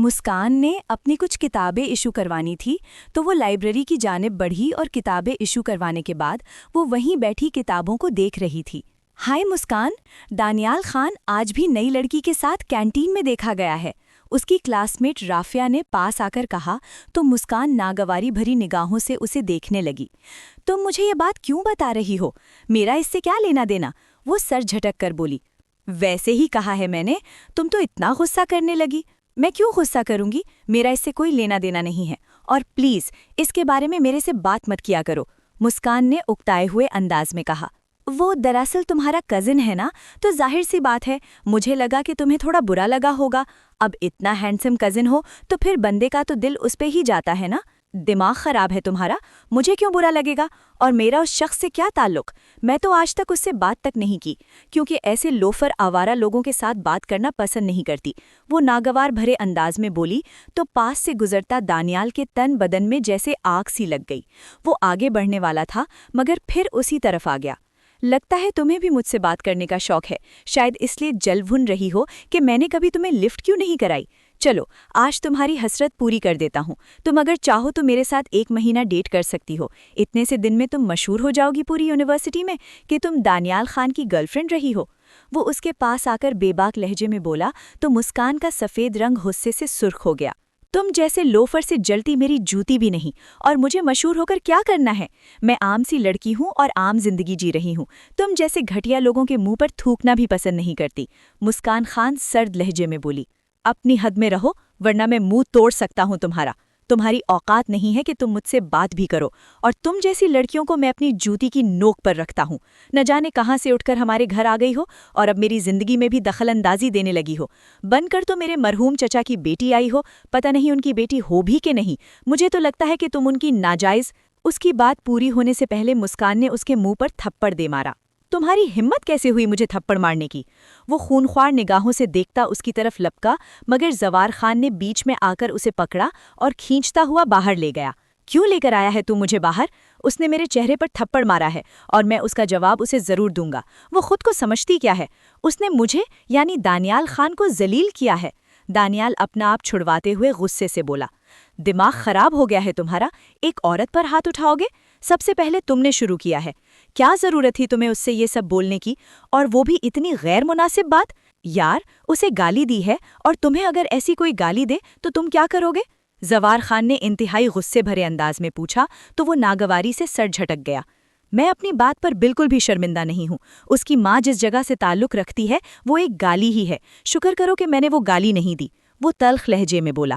مسکان نے اپنی کچھ کتابیں ایشو کروانی تھی تو وہ لائبریری کی جانب بڑھی اور کتابیں ایشو کروانے کے بعد وہ وہیں بیٹھی کتابوں کو دیکھ رہی تھی۔ ہائے مسکان، دانیال خان آج بھی نئی لڑکی کے ساتھ کینٹین میں دیکھا گیا ہے، اس کی کلاس میٹ رافیہ نے پاس آ کر کہا تو مسکان ناگواری بھری نگاہوں سے اسے دیکھنے لگی۔ تم مجھے یہ بات کیوں بتا رہی ہو؟ میرا اس سے کیا لینا دینا؟ وہ سر جھٹک کر بولی۔ ویسے ہی کہا ہے میں نے، تم تو اتنا غصہ کرنے لگی۔ میں کیوں غصہ کروں گی؟ میرا اس سے کوئی لینا دینا نہیں ہے، اور پلیز اس کے بارے میں میرے سے بات مت کیا کرو، مسکان نے اکتائے ہوئے انداز میں کہا۔ وہ دراصل تمہارا کزن ہے نا، تو ظاہر سی بات ہے مجھے لگا کہ تمہیں تھوڑا برا لگا ہوگا۔ اب اتنا ہینڈسم کزن ہو تو پھر بندے کا تو دل اس پہ ہی جاتا ہے نا۔ دماغ خراب ہے تمہارا؟ مجھے کیوں برا لگے گا؟ اور میرا اس شخص سے کیا تعلق؟ میں تو آج تک اس سے بات تک نہیں کی، کیونکہ ایسے لوفر آوارہ لوگوں کے ساتھ بات کرنا پسند نہیں کرتی، وہ ناگوار بھرے انداز میں بولی تو پاس سے گزرتا دانیال کے تن بدن میں جیسے آگ سی لگ گئی۔ وہ آگے بڑھنے والا تھا مگر پھر اسی طرف آ گیا۔ لگتا ہے تمہیں بھی مجھ سے بات کرنے کا شوق ہے، شاید اس لیے جل بھن رہی ہو کہ میں نے کبھی تمہیں لفٹ کیوں نہیں کرائی۔ چلو آج تمہاری حسرت پوری کر دیتا ہوں، تم اگر چاہو تو میرے ساتھ 1 مہینہ ڈیٹ کر سکتی ہو، اتنے سے دن میں تم مشہور ہو جاؤ گی پوری یونیورسٹی میں کہ تم دانیال خان کی گرل فرینڈ رہی ہو۔ وہ اس کے پاس آ کر بے باک لہجے میں بولا تو مسکان کا سفید رنگ غصے سے سرخ ہو گیا۔ تم جیسے لوفر سے جلتی میری جوتی بھی نہیں، اور مجھے مشہور ہو کر کیا کرنا ہے؟ میں عام سی لڑکی ہوں اور عام زندگی جی رہی ہوں، تم جیسے گھٹیا لوگوں کے منہ پر تھوکنا بھی پسند نہیں کرتی، مسکان خان سرد لہجے میں بولی۔ اپنی حد میں رہو ورنہ میں منہ توڑ سکتا ہوں تمہارا۔ تمہاری اوقات نہیں ہے کہ تم مجھ سے بات بھی کرو، اور تم جیسی لڑکیوں کو میں اپنی جوتی کی نوک پر رکھتا ہوں۔ نہ جانے کہاں سے اٹھ کر ہمارے گھر آ گئی ہو اور اب میری زندگی میں بھی دخل اندازی دینے لگی ہو۔ بن کر تو میرے مرحوم چچا کی بیٹی آئی ہو، پتہ نہیں ان کی بیٹی ہو بھی کہ نہیں، مجھے تو لگتا ہے کہ تم ان کی ناجائز۔ اس کی بات پوری ہونے سے پہلے مسکان نے اس کے منہ پر تھپڑ دے مارا۔ تمہاری ہمت کیسے ہوئی مجھے تھپڑ مارنے کی؟ وہ خونخوار نگاہوں سے دیکھتا اس کی طرف لپکا مگر زوار خان نے بیچ میں آ کر اسے پکڑا اور کھینچتا ہوا باہر لے گیا۔ کیوں لے کر آیا ہے تو مجھے باہر؟ اس نے میرے چہرے پر تھپڑ مارا ہے اور میں اس کا جواب اسے ضرور دوں گا۔ وہ خود کو سمجھتی کیا ہے؟ اس نے مجھے یعنی دانیال خان کو ذلیل کیا ہے۔ دانیال اپنا آپ چھڑواتے ہوئے غصے سے بولا۔ دماغ خراب ہو گیا ہے تمہارا؟ ایک عورت پر ہاتھ اٹھاؤ گے؟ سب سے پہلے تم نے شروع کیا ہے۔ کیا ضرورت تھی تمہیں اس سے یہ سب بولنے کی، اور وہ بھی اتنی غیر مناسب بات؟ یار اسے گالی دی ہے، اور تمہیں اگر ایسی کوئی گالی دے تو تم کیا کرو گے؟ زوار خان نے انتہائی غصے بھرے انداز میں پوچھا تو وہ ناگواری سے سر جھٹک گیا۔ میں اپنی بات پر بالکل بھی شرمندہ نہیں ہوں، اس کی ماں جس جگہ سے تعلق رکھتی ہے وہ ایک گالی ہی ہے، شکر کرو کہ میں نے وہ گالی نہیں دی، وہ تلخ لہجے میں بولا۔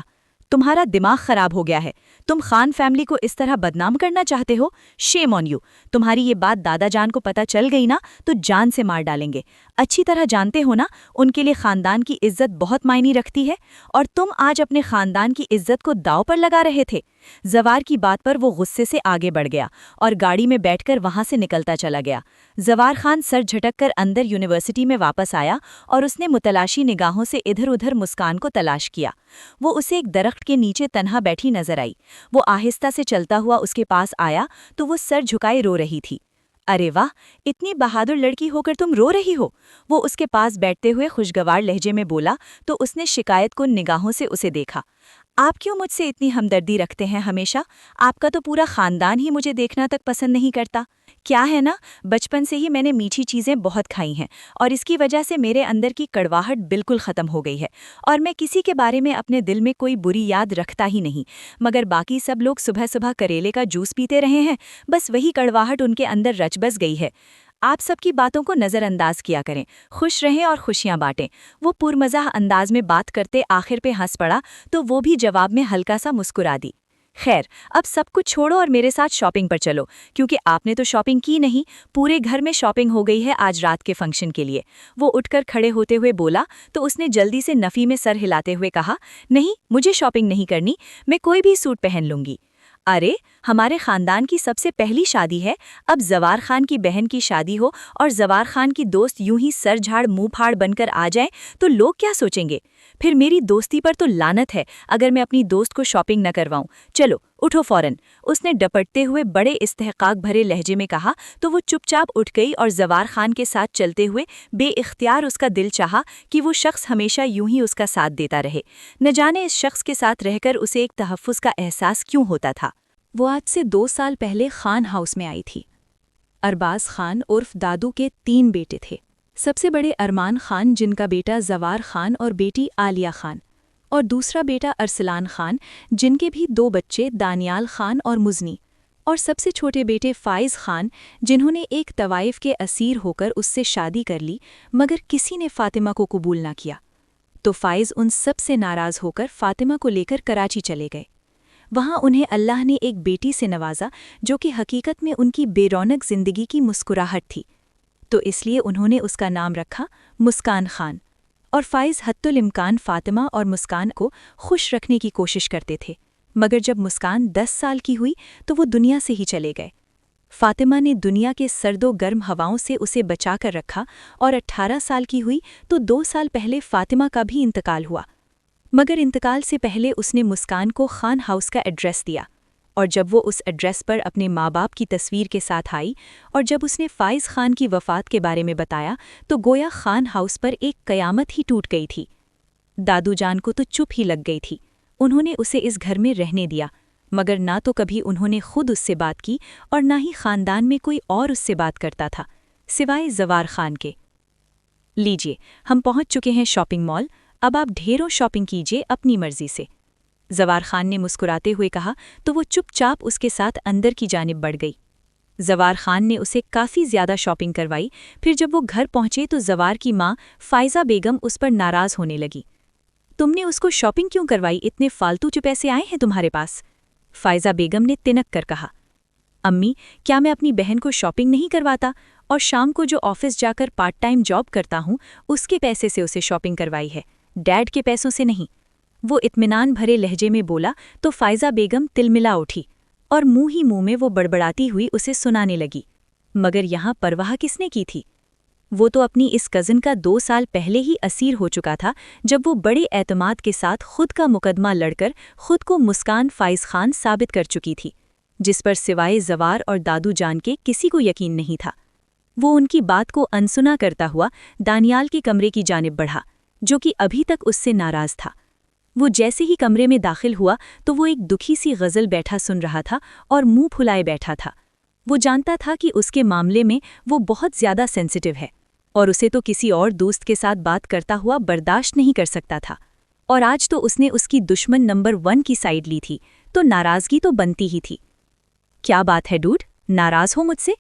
تمہارا دماغ خراب ہو گیا ہے، تم خان فیملی کو اس طرح بدنام کرنا چاہتے ہو؟ شیم آن یو، تمہاری یہ بات دادا جان کو پتہ چل گئی نا تو جان سے مار ڈالیں گے۔ اچھی طرح جانتے ہو نا ان کے لیے خاندان کی عزت بہت معنی رکھتی ہے، اور تم آج اپنے خاندان کی عزت کو داؤ پر لگا رہے تھے۔ زوار کی بات پر وہ غصے سے آگے بڑھ گیا اور گاڑی میں بیٹھ کر وہاں سے نکلتا چلا گیا۔ زوار خان سر جھٹک کر اندر یونیورسٹی میں واپس آیا اور اس نے متلاشی نگاہوں سے ادھر ادھر مسکان کو تلاش کیا۔ وہ اسے ایک درخت کے نیچے تنہا بیٹھی نظر آئی۔ وہ آہستہ سے چلتا ہوا اس کے پاس آیا تو وہ سر جھکائے رو رہی تھی۔ ارے واہ، اتنی بہادر لڑکی ہو کر تم رو رہی ہو؟ وہ اس کے پاس بیٹھتے ہوئے خوشگوار لہجے میں بولا تو اس نے شکایت کن نگاہوں سے اسے دیکھا۔ آپ کیوں مجھ سے اتنی ہمدردی رکھتے ہیں ہمیشہ؟ آپ کا تو پورا خاندان ہی مجھے دیکھنا تک پسند نہیں کرتا۔ کیا ہے نا، بچپن سے ہی میں نے میٹھی چیزیں بہت کھائی ہیں اور اس کی وجہ سے میرے اندر کی کڑواہٹ بالکل ختم ہو گئی ہے، اور میں کسی کے بارے میں اپنے دل میں کوئی بری یاد رکھتا ہی نہیں، مگر باقی سب لوگ صبح صبح کریلے کا جوس پیتے رہے ہیں، بس وہی کڑواہٹ ان کے اندر رچ بس گئی ہے۔ آپ سب کی باتوں کو نظر انداز کیا کریں، خوش رہیں اور خوشیاں بانٹیں۔ وہ پرمزاح انداز میں بات کرتے آخر پہ ہنس پڑا تو وہ بھی جواب میں ہلکا سا مسکرا دی۔ خیر، اب سب کچھ چھوڑو اور میرے ساتھ شاپنگ پر چلو، کیونکہ آپ نے تو شاپنگ کی نہیں، پورے گھر میں شاپنگ ہو گئی ہے آج رات کے فنکشن کے لیے۔ وہ اٹھ کر کھڑے ہوتے ہوئے بولا تو اس نے جلدی سے نفی میں سر ہلاتے ہوئے کہا، نہیں، مجھے شاپنگ نہیں کرنی، میں کوئی بھی سوٹ پہن لوں گی۔ ارے ہمارے خاندان کی سب سے پہلی شادی ہے، اب زوار خان کی بہن کی شادی ہو اور زوار خان کی دوست یوں ہی سر جھاڑ منہ پھاڑ بن کر آ جائیں تو لوگ کیا سوچیں گے؟ پھر میری دوستی پر تو لعنت ہے اگر میں اپنی دوست کو شاپنگ نہ کرواؤں۔ چلو اٹھو فوراً، اس نے ڈپٹتے ہوئے بڑے استحقاق بھرے لہجے میں کہا تو وہ چپ چاپ اٹھ گئی اور زوار خان کے ساتھ چلتے ہوئے بے اختیار اس کا دل چاہا کہ وہ شخص ہمیشہ یوں ہی اس کا ساتھ دیتا رہے، نہ جانے اس شخص کے ساتھ رہ کر اسے ایک تحفظ کا احساس کیوں ہوتا تھا۔ وہ آج سے 2 سال پہلے خان ہاؤس میں آئی تھی۔ ارباز خان عرف دادو کے 3 بیٹے تھے۔ سب سے بڑے ارمان خان، جن کا بیٹا زوار خان اور بیٹی عالیہ خان، اور دوسرا بیٹا ارسلان خان، جن کے بھی 2 بچے دانیال خان اور مزنی، اور سب سے چھوٹے بیٹے فائز خان، جنہوں نے ایک طوائف کے اسیر ہو کر اس سے شادی کر لی مگر کسی نے فاطمہ کو قبول نہ کیا، تو فائز ان سب سے ناراض ہو کر فاطمہ کو لے کر کراچی چلے گئے۔ وہاں انہیں اللہ نے ایک بیٹی سے نوازا جو کہ حقیقت میں ان کی بے رونق زندگی کی مسکراہٹ تھی، تو اس لیے انہوں نے اس کا نام رکھا مسکان خان، اور فائز حتی الامکان فاطمہ اور مسکان کو خوش رکھنے کی کوشش کرتے تھے، مگر جب مسکان 10 سال کی ہوئی تو وہ دنیا سے ہی چلے گئے۔ فاطمہ نے دنیا کے سرد و گرم ہواؤں سے اسے بچا کر رکھا، اور 18 سال کی ہوئی تو 2 سال پہلے فاطمہ کا بھی انتقال ہوا، مگر انتقال سے پہلے اس نے مسکان کو خان ہاؤس کا ایڈریس دیا، اور جب وہ اس ایڈریس پر اپنے ماں باپ کی تصویر کے ساتھ آئی اور جب اس نے فائز خان کی وفات کے بارے میں بتایا تو گویا خان ہاؤس پر ایک قیامت ہی ٹوٹ گئی تھی۔ دادو جان کو تو چپ ہی لگ گئی تھی، انہوں نے اسے اس گھر میں رہنے دیا، مگر نہ تو کبھی انہوں نے خود اس سے بات کی اور نہ ہی خاندان میں کوئی اور اس سے بات کرتا تھا سوائے زوار خان کے۔ لیجئے، ہم پہنچ چکے ہیں شاپنگ مال، اب آپ ڈھیروں شاپنگ کیجئے اپنی مرضی سے، زوار خان نے مسکراتے ہوئے کہا تو وہ چپ چاپ اس کے ساتھ اندر کی جانب بڑھ گئی۔ زوار خان نے اسے کافی زیادہ شاپنگ کروائی، پھر جب وہ گھر پہنچے تو زوار کی ماں فائزہ بیگم اس پر ناراض ہونے لگی۔ تم نے اس کو شاپنگ کیوں کروائی؟ اتنے فالتو پیسے آئے ہیں تمہارے پاس؟ فائزہ بیگم نے تنک کر کہا، امی، کیا میں اپنی بہن کو شاپنگ نہیں کرواتا؟ اور شام کو جو آفس جا کر پارٹ ٹائم جاب کرتا ہوں اس کے پیسے سے اسے شاپنگ کروائی ہے، ڈیڈ کے پیسوں سے نہیں۔ وہ اطمینان بھرے لہجے میں بولا تو فائزہ بیگم تلملا اٹھی اور منہ ہی منہ میں وہ بڑبڑاتی ہوئی اسے سنانے لگی، مگر یہاں پرواہ کس نے کی تھی؟ وہ تو اپنی اس کزن کا 2 سال پہلے ہی اسیر ہو چکا تھا جب وہ بڑے اعتماد کے ساتھ خود کا مقدمہ لڑ کر خود کو مسکان فائز خان ثابت کر چکی تھی، جس پر سوائے زوار اور دادو جان کے کسی کو یقین نہیں تھا۔ وہ ان کی بات کو انسنا کرتا ہوا دانیال کے کمرے کی جانب بڑھا، جو کہ ابھی تک اس سے ناراض تھا۔ وہ جیسے ہی کمرے میں داخل ہوا تو وہ ایک دکھی سی غزل بیٹھا سن رہا تھا اور منہ پھلائے بیٹھا تھا۔ وہ جانتا تھا کہ اس کے معاملے میں وہ بہت زیادہ سینسیٹیو ہے اور اسے تو کسی اور دوست کے ساتھ بات کرتا ہوا برداشت نہیں کر سکتا تھا، اور آج تو اس نے اس کی دشمن نمبر 1 کی سائیڈ لی تھی، تو ناراضگی تو بنتی ہی تھی۔ کیا بات ہے ڈوڈ، ناراض ہو مجھ سے؟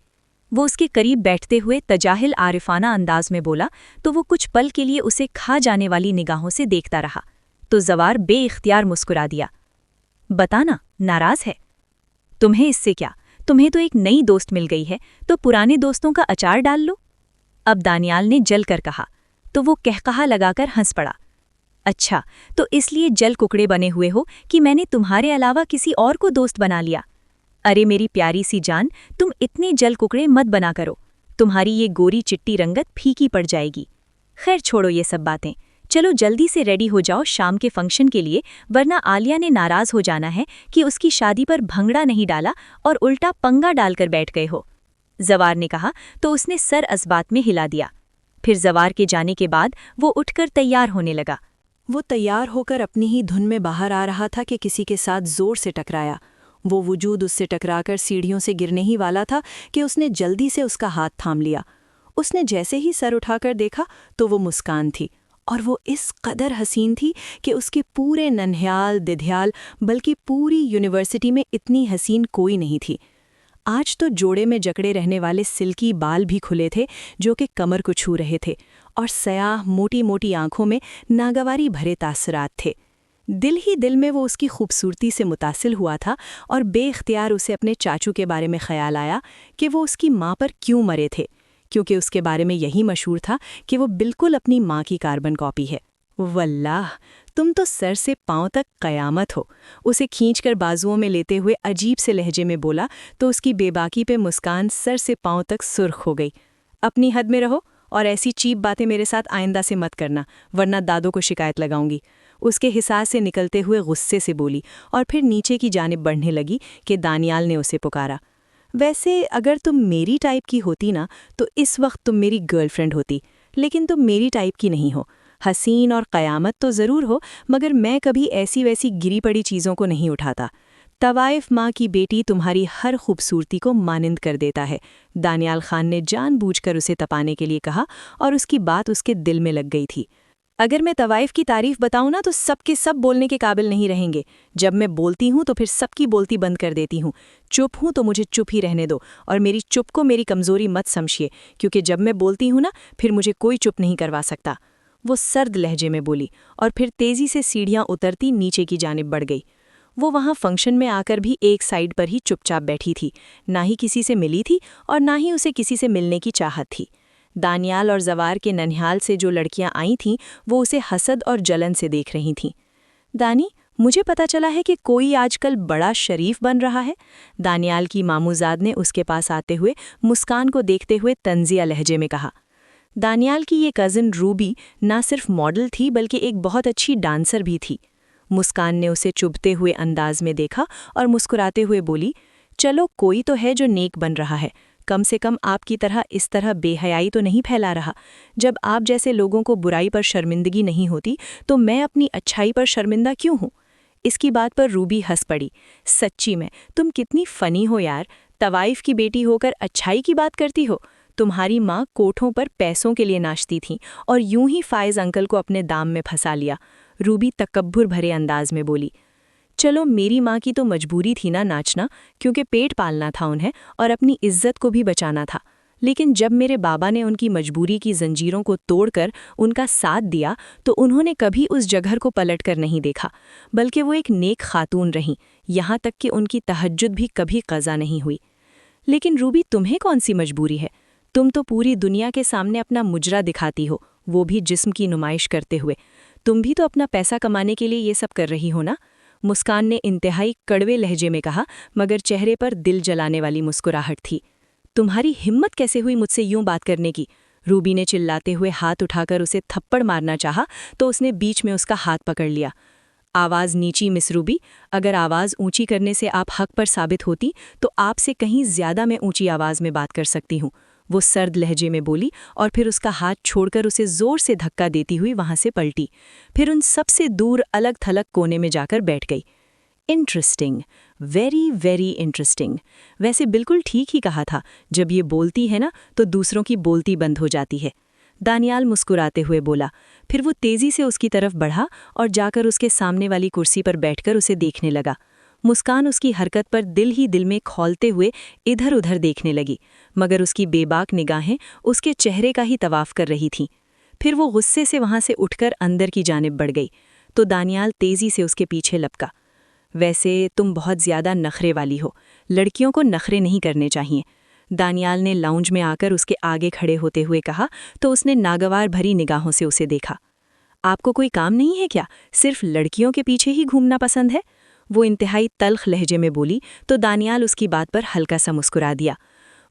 وہ اس کے قریب بیٹھتے ہوئے تجاہل عارفانہ انداز میں بولا تو وہ کچھ پل کے لیے اسے کھا جانے والی نگاہوں سے دیکھتا رہا، تو زوار بے اختیار مسکرا دیا۔ بتانا، ناراض ہے؟ تمہیں اس سے کیا؟ تمہیں تو ایک نئی دوست مل گئی ہے، تو پرانے دوستوں کا اچار ڈال لو۔ اب دانیال نے جل کر کہا، تو وہ قہقہا لگا کر ہنس پڑا۔ اچھا، تو اس لیے جل ککڑے بنے ہوئے ہو کہ میں نے تمہارے علاوہ کسی اور کو دوست بنا لیا؟ ارے میری پیاری سی جان، تم اتنے جل ککڑے مت بنا کرو، تمہاری یہ گوری چٹی رنگت پھیکی پڑ جائے گی۔ خیر چھوڑو یہ سب باتیں، چلو جلدی سے ریڈی ہو جاؤ شام کے فنکشن کے لیے، ورنہ عالیہ نے ناراض ہو جانا ہے کہ اس کی شادی پر بھنگڑا نہیں ڈالا اور الٹا پنگا ڈال کر بیٹھ گئے ہو۔ زوار نے کہا تو اس نے سر اس بات میں ہلا دیا۔ پھر زوار کے جانے کے بعد وہ اٹھ کر تیار ہونے لگا۔ وہ تیار ہو کر اپنی ہی دھن میں باہر آ رہا تھا کہ کسی کے ساتھ زور سے ٹکرایا۔ وہ وجود اس سے ٹکرا کر سیڑھیوں سے گرنے ہی والا تھا کہ اس نے جلدی سے اس کا ہاتھ تھام لیا۔ اس نے جیسے ہی سر اٹھا کر دیکھا تو وہ مسکان تھی، اور وہ اس قدر حسین تھی کہ اس کے پورے ننہیال ددھیال بلکہ پوری یونیورسٹی میں اتنی حسین کوئی نہیں تھی۔ آج تو جوڑے میں جکڑے رہنے والے سلکی بال بھی کھلے تھے جو کہ کمر کو چھو رہے تھے، اور سیاہ موٹی موٹی آنکھوں میں ناگواری بھرے تاثرات تھے۔ دل ہی دل میں وہ اس کی خوبصورتی سے متاثر ہوا تھا، اور بے اختیار اسے اپنے چاچو کے بارے میں خیال آیا کہ وہ اس کی ماں پر کیوں مرے تھے، کیونکہ اس کے بارے میں یہی مشہور تھا کہ وہ بالکل اپنی ماں کی کاربن کاپی ہے۔ واللہ تم تو سر سے پاؤں تک قیامت ہو، اسے کھینچ کر بازوؤں میں لیتے ہوئے عجیب سے لہجے میں بولا تو اس کی بے باکی پہ مسکان سر سے پاؤں تک سرخ ہو گئی۔ اپنی حد میں رہو اور ایسی چیپ باتیں میرے ساتھ آئندہ سے مت کرنا، ورنہ دادوں کو شکایت لگاؤں گی، اس کے حساس سے نکلتے ہوئے غصے سے بولی اور پھر نیچے کی جانب بڑھنے لگی کہ دانیال نے اسے پکارا۔ ویسے اگر تم میری ٹائپ کی ہوتی نا تو اس وقت تم میری گرل فرینڈ ہوتی، لیکن تم میری ٹائپ کی نہیں ہو۔ حسین اور قیامت تو ضرور ہو، مگر میں کبھی ایسی ویسی گری پڑی چیزوں کو نہیں اٹھاتا۔ طوائف ماں کی بیٹی تمہاری ہر خوبصورتی کو مانند کر دیتا ہے، دانیال خان نے جان بوجھ کر اسے تپانے کے لیے کہا اور اس کی بات اس کے دل میں لگ گئی تھی۔ اگر میں طوائف کی تعریف بتاؤں نا تو سب کے سب بولنے کے قابل نہیں رہیں گے۔ جب میں بولتی ہوں تو پھر سب کی بولتی بند کر دیتی ہوں۔ چپ ہوں تو مجھے چپ ہی رہنے دو، اور میری چپ کو میری کمزوری مت سمجھیے، کیونکہ جب میں بولتی ہوں نا پھر مجھے کوئی چپ نہیں کروا سکتا۔ وہ سرد لہجے میں بولی اور پھر تیزی سے سیڑھیاں اترتی نیچے کی جانب بڑھ گئی۔ وہ وہاں فنکشن میں آ کر بھی ایک سائیڈ پر ہی چپ چاپ بیٹھی تھی، نہ ہی کسی سے ملی تھی اور نہ ہی اسے کسی سے ملنے کی چاہت تھی۔ دانیال اور زوار کے ننھیال سے جو لڑکیاں آئی تھیں وہ اسے حسد اور جلن سے دیکھ رہی تھیں۔ دانی، مجھے پتا چلا ہے کہ کوئی آج کل بڑا شریف بن رہا ہے، دانیال کی ماموزاد نے اس کے پاس آتے ہوئے مسکان کو دیکھتے ہوئے طنزیہ لہجے میں کہا۔ دانیال کی یہ کزن روبی نہ صرف ماڈل تھی بلکہ ایک بہت اچھی ڈانسر بھی تھی۔ مسکان نے اسے چبھتے ہوئے انداز میں دیکھا اور مسکراتے ہوئے بولی، چلو کوئی تو ہے جو نیک بن رہا ہے، کم سے کم آپ کی طرح بے حیائی تو نہیں پھیلا رہا۔ جب آپ جیسے لوگوں کو برائی پر شرمندگی نہیں ہوتی تو میں اپنی اچھائی پر شرمندہ کیوں ہوں؟ اس کی بات پر روبی ہنس پڑی۔ سچی میں تم کتنی فنی ہو یار، طوائف کی بیٹی ہو کر اچھائی کی بات کرتی ہو۔ تمہاری ماں کوٹھوں پر پیسوں کے لیے ناچتی تھیں اور یوں ہی فائز انکل کو اپنے دام میں پھنسا لیا۔ روبی تکبر بھرے انداز میں بولی، چلو میری ماں کی تو مجبوری تھی نا ناچنا، کیونکہ پیٹ پالنا تھا انہیں اور اپنی عزت کو بھی بچانا تھا، لیکن جب میرے بابا نے ان کی مجبوری کی زنجیروں کو توڑ کر ان کا ساتھ دیا تو انہوں نے کبھی اس جگہ کو پلٹ کر نہیں دیکھا، بلکہ وہ ایک نیک خاتون رہیں، یہاں تک کہ ان کی تہجد بھی کبھی قضا نہیں ہوئی۔ لیکن روبی، تمہیں کون سی مجبوری ہے؟ تم تو پوری دنیا کے سامنے اپنا مجرا دکھاتی ہو، وہ بھی جسم کی نمائش کرتے ہوئے۔ تم بھی تو اپنا پیسہ کمانے کے لیے یہ سب کر رہی ہو نا؟ مسکان نے انتہائی کڑوے لہجے میں کہا، مگر چہرے پر دل جلانے والی مسکراہٹ تھی۔ تمہاری ہمت کیسے ہوئی مجھ سے یوں بات کرنے کی؟ روبی نے چلاتے ہوئے ہاتھ اٹھا کر اسے تھپڑ مارنا چاہا تو اس نے بیچ میں اس کا ہاتھ پکڑ لیا۔ آواز نیچی مس روبی، اگر آواز اونچی کرنے سے آپ حق پر ثابت ہوتی تو آپ سے کہیں زیادہ میں اونچی آواز میں بات کر سکتی ہوں، وہ سرد لہجے میں بولی اور پھر اس کا ہاتھ چھوڑ کر اسے زور سے دھکا دیتی ہوئی وہاں سے پلٹی، پھر ان سب سے دور الگ تھلگ کونے میں جا کر بیٹھ گئی۔ Interesting, very very interesting. ویسے بالکل ٹھیک ہی کہا تھا، جب یہ بولتی ہے نا تو دوسروں کی بولتی بند ہو جاتی ہے، دانیال مسکراتے ہوئے بولا، پھر وہ تیزی سے اس کی طرف بڑھا اور جا کر اس کے سامنے والی کرسی پر بیٹھ کر اسے دیکھنے لگا۔ مسکان اس کی حرکت پر دل ہی دل میں کھولتے ہوئے ادھر ادھر دیکھنے لگی، مگر اس کی بے باک نگاہیں اس کے چہرے کا ہی طواف کر رہی تھیں۔ پھر وہ غصے سے وہاں سے اٹھ کر اندر کی جانب بڑھ گئی تو دانیال تیزی سے اس کے پیچھے لپکا۔ ویسے تم بہت زیادہ نخرے والی ہو، لڑکیوں کو نخرے نہیں کرنے چاہیے، دانیال نے لاؤنج میں آ کر اس کے آگے کھڑے ہوتے ہوئے کہا تو اس نے ناگوار بھری نگاہوں سے اسے دیکھا۔ آپ کو کوئی کام نہیں ہے کیا؟ صرف لڑکیوں کے پیچھے ہی گھومنا پسند ہے؟ وہ انتہائی تلخ لہجے میں بولی تو دانیال اس کی بات پر ہلکا سا مسکرا دیا۔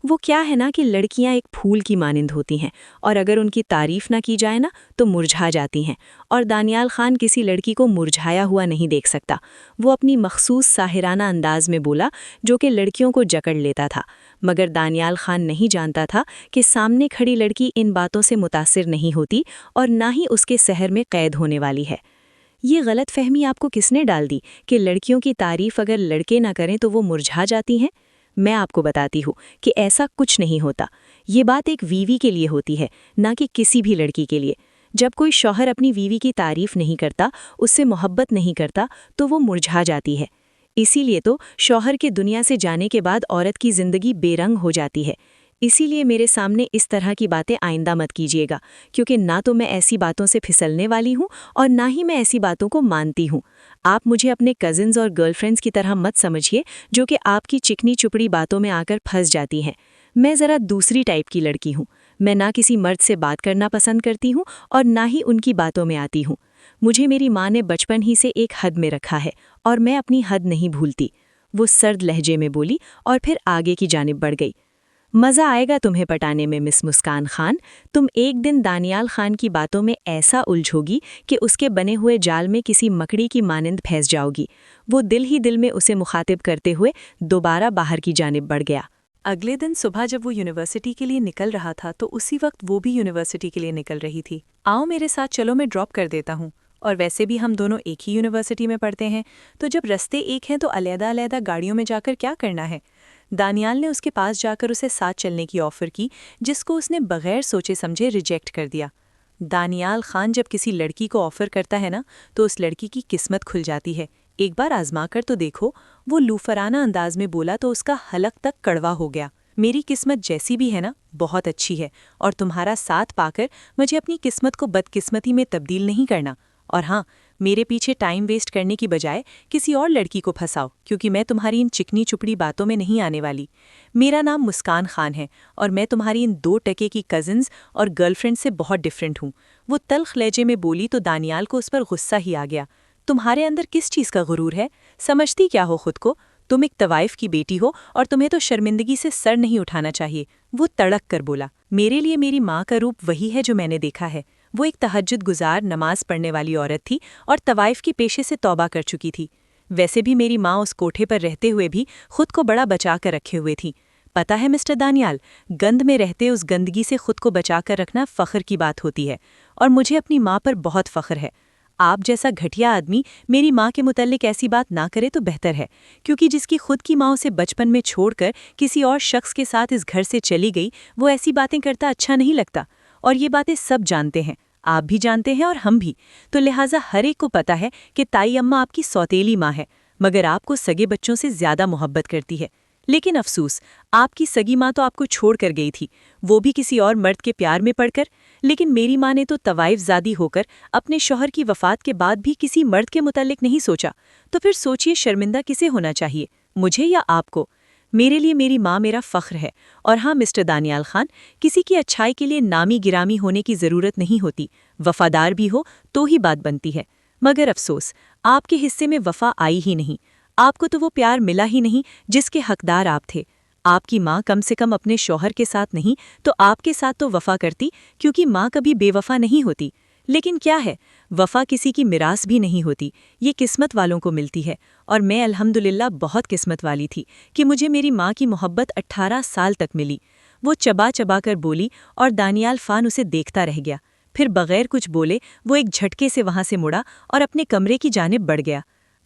وہ کیا ہے نا کہ لڑکیاں ایک پھول کی مانند ہوتی ہیں اور اگر ان کی تعریف نہ کی جائے نا تو مرجھا جاتی ہیں، اور دانیال خان کسی لڑکی کو مرجھایا ہوا نہیں دیکھ سکتا۔ وہ اپنی مخصوص ساحرانہ انداز میں بولا جو کہ لڑکیوں کو جکڑ لیتا تھا، مگر دانیال خان نہیں جانتا تھا کہ سامنے کھڑی لڑکی ان باتوں سے متاثر نہیں ہوتی اور نہ ہی اس کے سحر میں قید ہونے والی ہے۔ یہ غلط فہمی آپ کو کس نے ڈال دی کہ لڑکیوں کی تعریف اگر لڑکے نہ کریں تو وہ مرجھا جاتی ہیں؟ میں آپ کو بتاتی ہوں کہ ایسا کچھ نہیں ہوتا۔ یہ بات ایک بیوی کے لیے ہوتی ہے، نہ کہ کسی بھی لڑکی کے لیے۔ جب کوئی شوہر اپنی بیوی کی تعریف نہیں کرتا، اس سے محبت نہیں کرتا، تو وہ مرجھا جاتی ہے۔ اسی لیے تو شوہر کے دنیا سے جانے کے بعد عورت کی زندگی بے رنگ ہو جاتی ہے۔ اسی لیے میرے سامنے اس طرح کی باتیں آئندہ مت کیجیے گا، کیونکہ نہ تو میں ایسی باتوں سے پھسلنے والی ہوں اور نہ ہی میں ایسی باتوں کو مانتی ہوں۔ آپ مجھے اپنے کزنز اور گرل فرینڈز کی طرح مت سمجھیے جو کہ آپ کی چکنی چپڑی باتوں میں آ کر پھنس جاتی ہیں۔ میں ذرا دوسری ٹائپ کی لڑکی ہوں، میں نہ کسی مرد سے بات کرنا پسند کرتی ہوں اور نہ ہی ان کی باتوں میں آتی ہوں۔ مجھے میری ماں نے بچپن ہی سے ایک حد میں رکھا ہے اور میں اپنی حد نہیں بھولتی، وہ سرد لہجے میں بولی اور پھر آگے کی جانب بڑھ گئی۔ مزہ آئے گا تمہیں پٹانے میں مس مسکان خان، تم ایک دن دانیال خان کی باتوں میں ایسا الجھوگی کہ اس کے بنے ہوئے جال میں کسی مکڑی کی مانند پھنس جاؤ گی۔ وہ دل ہی دل میں اسے مخاطب کرتے ہوئے دوبارہ باہر کی جانب بڑھ گیا۔ اگلے دن صبح جب وہ یونیورسٹی کے لیے نکل رہا تھا تو اسی وقت وہ بھی یونیورسٹی کے لیے نکل رہی تھی۔ آؤ میرے ساتھ چلو، میں ڈراپ کر دیتا ہوں، اور ویسے بھی ہم دونوں ایک ہی یونیورسٹی میں پڑھتے ہیں، تو جب رستے ایک ہیں تو علیحدہ علیحدہ گاڑیوں میں جا کر کیا کرنا ہے؟ دانیال نے اس کے پاس جا کر اسے ساتھ چلنے کی آفر کی، جس کو اس نے بغیر سوچے سمجھے ریجیکٹ کر دیا۔ دانیال خان جب کسی لڑکی کو آفر کرتا ہے نا تو اس لڑکی کی قسمت کھل جاتی ہے۔ ایک بار آزما کر تو دیکھو، وہ لوفرانہ انداز میں بولا تو اس کا حلق تک کڑوا ہو گیا۔ میری قسمت جیسی بھی ہے نا بہت اچھی ہے، اور تمہارا ساتھ پا کر مجھے اپنی قسمت کو بدقسمتی میں تبدیل نہیں کرنا۔ اور ہاں، میرے پیچھے ٹائم ویسٹ کرنے کی بجائے کسی اور لڑکی کو پھنساؤ، کیونکہ میں تمہاری ان چکنی چپڑی باتوں میں نہیں آنے والی۔ میرا نام مسکان خان ہے اور میں تمہاری ان 2 کی کزنز اور گرل فرینڈ سے بہت ڈیفرنٹ ہوں۔ وہ تلخ لہجے میں بولی تو دانیال کو اس پر غصہ ہی آ گیا۔ تمہارے اندر کس چیز کا غرور ہے؟ سمجھتی کیا ہو خود کو؟ تم ایک طوائف کی بیٹی ہو اور تمہیں تو شرمندگی سے سر نہیں اٹھانا چاہیے۔ وہ تڑک کر بولا، میرے لیے میری ماں کا روپ وہی ہے جو میں نے دیکھا ہے۔ وہ ایک تہجد گزار، نماز پڑھنے والی عورت تھی اور طوائف کی پیشے سے توبہ کر چکی تھی۔ ویسے بھی میری ماں اس کوٹھے پر رہتے ہوئے بھی خود کو بڑا بچا کر رکھے ہوئے تھی۔ پتہ ہے مسٹر دانیال، گند میں رہتے اس گندگی سے خود کو بچا کر رکھنا فخر کی بات ہوتی ہے، اور مجھے اپنی ماں پر بہت فخر ہے۔ آپ جیسا گھٹیا آدمی میری ماں کے متعلق ایسی بات نہ کرے تو بہتر ہے، کیونکہ جس کی خود کی ماں اسے بچپن میں چھوڑ کر کسی اور شخص کے ساتھ اس گھر سے چلی گئی، وہ ایسی باتیں کرتا اچھا نہیں لگتا، اور یہ باتیں سب جانتے ہیں، آپ بھی جانتے ہیں اور ہم بھی، تو لہٰذا ہر ایک کو پتا ہے کہ تائی اماں آپ کی سوتیلی ماں ہے، مگر آپ کو سگے بچوں سے زیادہ محبت کرتی ہے۔ لیکن افسوس، آپ کی سگی ماں تو آپ کو چھوڑ کر گئی تھی، وہ بھی کسی اور مرد کے پیار میں پڑ کر، لیکن میری ماں نے تو طوائف زادی ہو کر اپنے شوہر کی وفات کے بعد بھی کسی مرد کے متعلق نہیں سوچا، تو پھر سوچئے شرمندہ کسے ہونا چاہیے، مجھے یا آپ کو؟ میرے لیے میری ماں میرا فخر ہے، اور ہاں مسٹر دانیال خان، کسی کی اچھائی کے لیے نامی گرامی ہونے کی ضرورت نہیں ہوتی، وفادار بھی ہو تو ہی بات بنتی ہے، مگر افسوس آپ کے حصے میں وفا آئی ہی نہیں، آپ کو تو وہ پیار ملا ہی نہیں جس کے حقدار آپ تھے۔ آپ کی ماں کم سے کم اپنے شوہر کے ساتھ نہیں تو آپ کے ساتھ تو وفا کرتی، کیونکہ ماں کبھی بے وفا نہیں ہوتی۔ لیکن کیا ہے، وفا کسی کی میراث بھی نہیں ہوتی، یہ قسمت والوں کو ملتی ہے، اور میں الحمدللہ بہت قسمت والی تھی کہ مجھے میری ماں کی محبت 18 سال تک ملی۔ وہ چبا چبا کر بولی اور دانیال خان اسے دیکھتا رہ گیا، پھر بغیر کچھ بولے وہ ایک جھٹکے سے وہاں سے مڑا اور اپنے کمرے کی جانب بڑھ گیا۔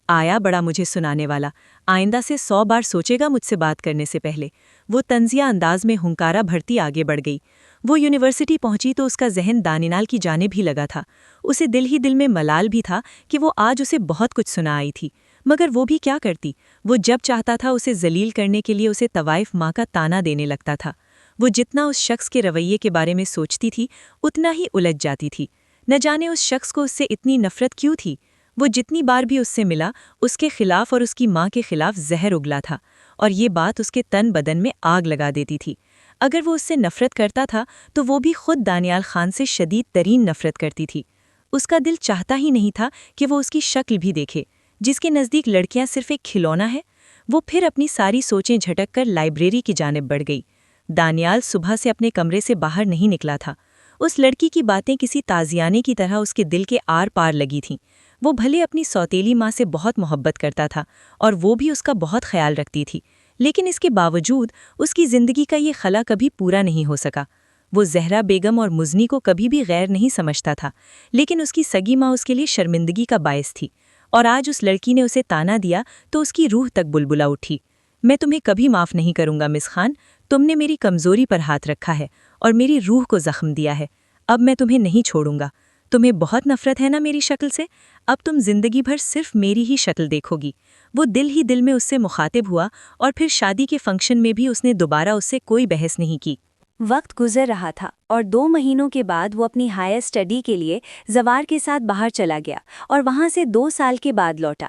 آیا بڑا مجھے سنانے والا، آئندہ سے 100 بار سوچے گا مجھ سے بات کرنے سے پہلے۔ وہ طنزیہ انداز میں ہنکارا بھرتی آگے بڑھ گئی۔ وہ یونیورسٹی پہنچی تو اس کا ذہن دانیال کی جانب ہی لگا تھا۔ اسے دل ہی دل میں ملال بھی تھا کہ وہ آج اسے بہت کچھ سنا آئی تھی، مگر وہ بھی کیا کرتی، وہ جب چاہتا تھا اسے ذلیل کرنے کے لیے اسے طوائف ماں کا تانا دینے لگتا تھا۔ وہ جتنا اس شخص کے رویے کے بارے میں سوچتی تھی اتنا ہی الجھ جاتی تھی۔ نہ جانے اس شخص کو اس سے اتنی نفرت کیوں تھی۔ وہ جتنی بار بھی اس سے ملا، اس کے خلاف اور اس کی ماں کے خلاف زہر اگلا تھا، اور یہ بات اس کے تن بدن میں آگ لگا دیتی تھی۔ اگر وہ اس سے نفرت کرتا تھا تو وہ بھی خود دانیال خان سے شدید ترین نفرت کرتی تھی۔ اس کا دل چاہتا ہی نہیں تھا کہ وہ اس کی شکل بھی دیکھے، جس کے نزدیک لڑکیاں صرف ایک کھلونا ہے۔ وہ پھر اپنی ساری سوچیں جھٹک کر لائبریری کی جانب بڑھ گئی۔ دانیال صبح سے اپنے کمرے سے باہر نہیں نکلا تھا۔ اس لڑکی کی باتیں کسی تازیانے کی طرح اس کے دل کے آر پار لگی تھیں۔ وہ بھلے اپنی سوتیلی ماں سے بہت محبت کرتا تھا اور وہ بھی اس کا بہت خیال رکھتی تھی، لیکن اس کے باوجود اس کی زندگی کا یہ خلا کبھی پورا نہیں ہو سکا۔ وہ زہرا بیگم اور مزنی کو کبھی بھی غیر نہیں سمجھتا تھا، لیکن اس کی سگی ماں اس کے لیے شرمندگی کا باعث تھی، اور آج اس لڑکی نے اسے تانا دیا تو اس کی روح تک بلبلا اٹھی۔ میں تمہیں کبھی معاف نہیں کروں گا مس خان، تم نے میری کمزوری پر ہاتھ رکھا ہے اور میری روح کو زخم دیا ہے، اب میں تمہیں نہیں چھوڑوں گا۔ تمہیں بہت نفرت ہے نا میری شکل سے، اب تم زندگی بھر صرف میری ہی شکل دیکھو گی۔ وہ دل ہی دل میں اس سے مخاطب ہوا، اور پھر شادی کے فنکشن میں بھی اس نے دوبارہ اس سے کوئی بحث نہیں کی۔ وقت گزر رہا تھا اور 2 مہینوں کے بعد وہ اپنی ہائر اسٹڈی کے لیے زوار کے ساتھ باہر چلا گیا اور وہاں سے 2 سال کے بعد لوٹا۔